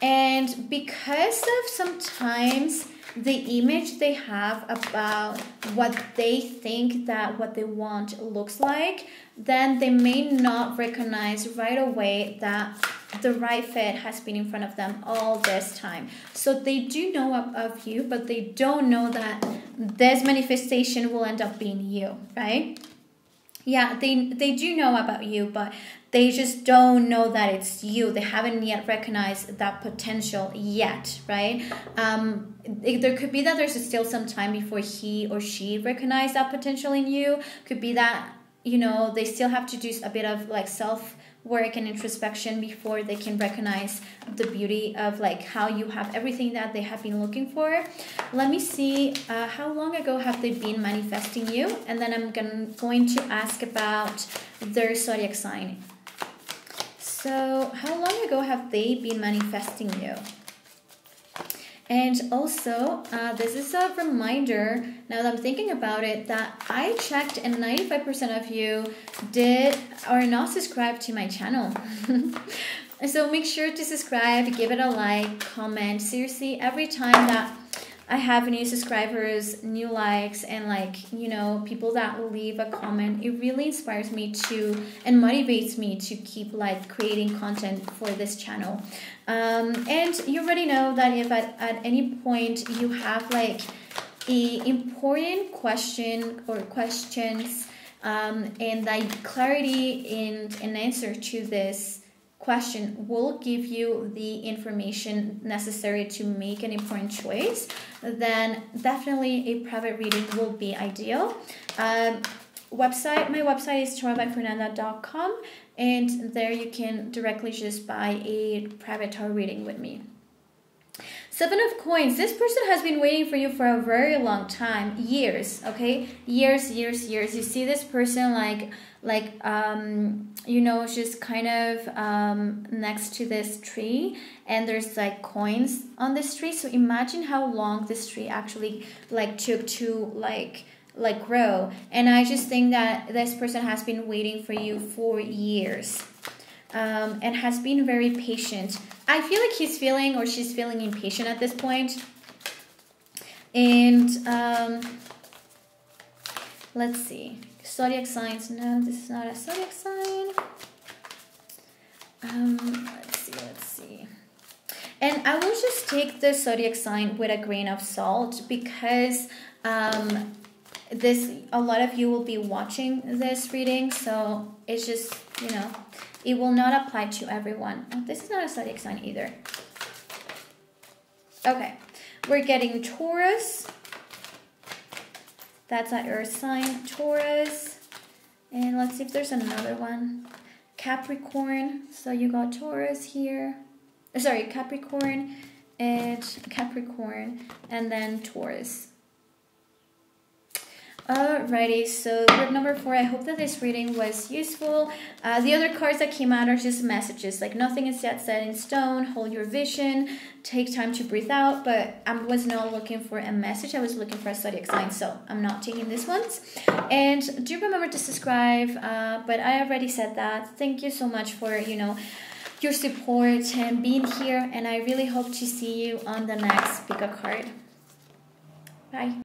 and because of sometimes the image they have about what they think that what they want looks like, then they may not recognize right away that the right fit has been in front of them all this time. So they do know of you, but they don't know that this manifestation will end up being you, right? Yeah, they do know about you, but they just don't know that it's you. They haven't yet recognized that potential yet, right? There could be that there's still some time before he or she recognize that potential in you. Could be that, you know, they still have to do a bit of like self-work and introspection before they can recognize the beauty of like how you have everything that they have been looking for. Let me see, how long ago have they been manifesting you? And then I'm going to ask about their zodiac sign. So how long ago have they been manifesting you? And also, this is a reminder, now that I'm thinking about it, that I checked and 95% of you are not subscribed to my channel. So make sure to subscribe, give it a like, comment. Seriously, every time that I have new subscribers, new likes, and like, you know, people that leave a comment, it really inspires me to and motivates me to keep like creating content for this channel. And you already know that if at any point you have like an important question or questions, and that clarity in an answer to this question will give you the information necessary to make an important choice, then definitely a private reading will be ideal. My website is tarotbyfernanda.com, and there you can directly just buy a private tarot reading with me. Seven of Coins. This person has been waiting for you for a very long time. Years, okay? Years. You see this person you know, just kind of next to this tree, and there's like coins on this tree. So imagine how long this tree actually like took to like grow. And I just think that this person has been waiting for you for years. And has been very patient. I feel like he's feeling or she's feeling impatient at this point. And let's see. Zodiac signs. No, this is not a zodiac sign. Let's see. And I will just take the zodiac sign with a grain of salt because a lot of you will be watching this reading, so it's just, you know, it will not apply to everyone. Oh, this is not a zodiac sign either. Okay, we're getting Taurus. That's an earth sign, Taurus. And let's see if there's another one. Capricorn. So you got Taurus here. Sorry, Capricorn and then Taurus. Alrighty, so group number 4, I hope that this reading was useful. The other cards that came out are just messages, like nothing is yet set in stone, hold your vision, take time to breathe out, but I was not looking for a message, I was looking for a zodiac sign, so I'm not taking this ones. And do remember to subscribe, but I already said that. Thank you so much for, you know, your support and being here, and I really hope to see you on the next pick a card. Bye.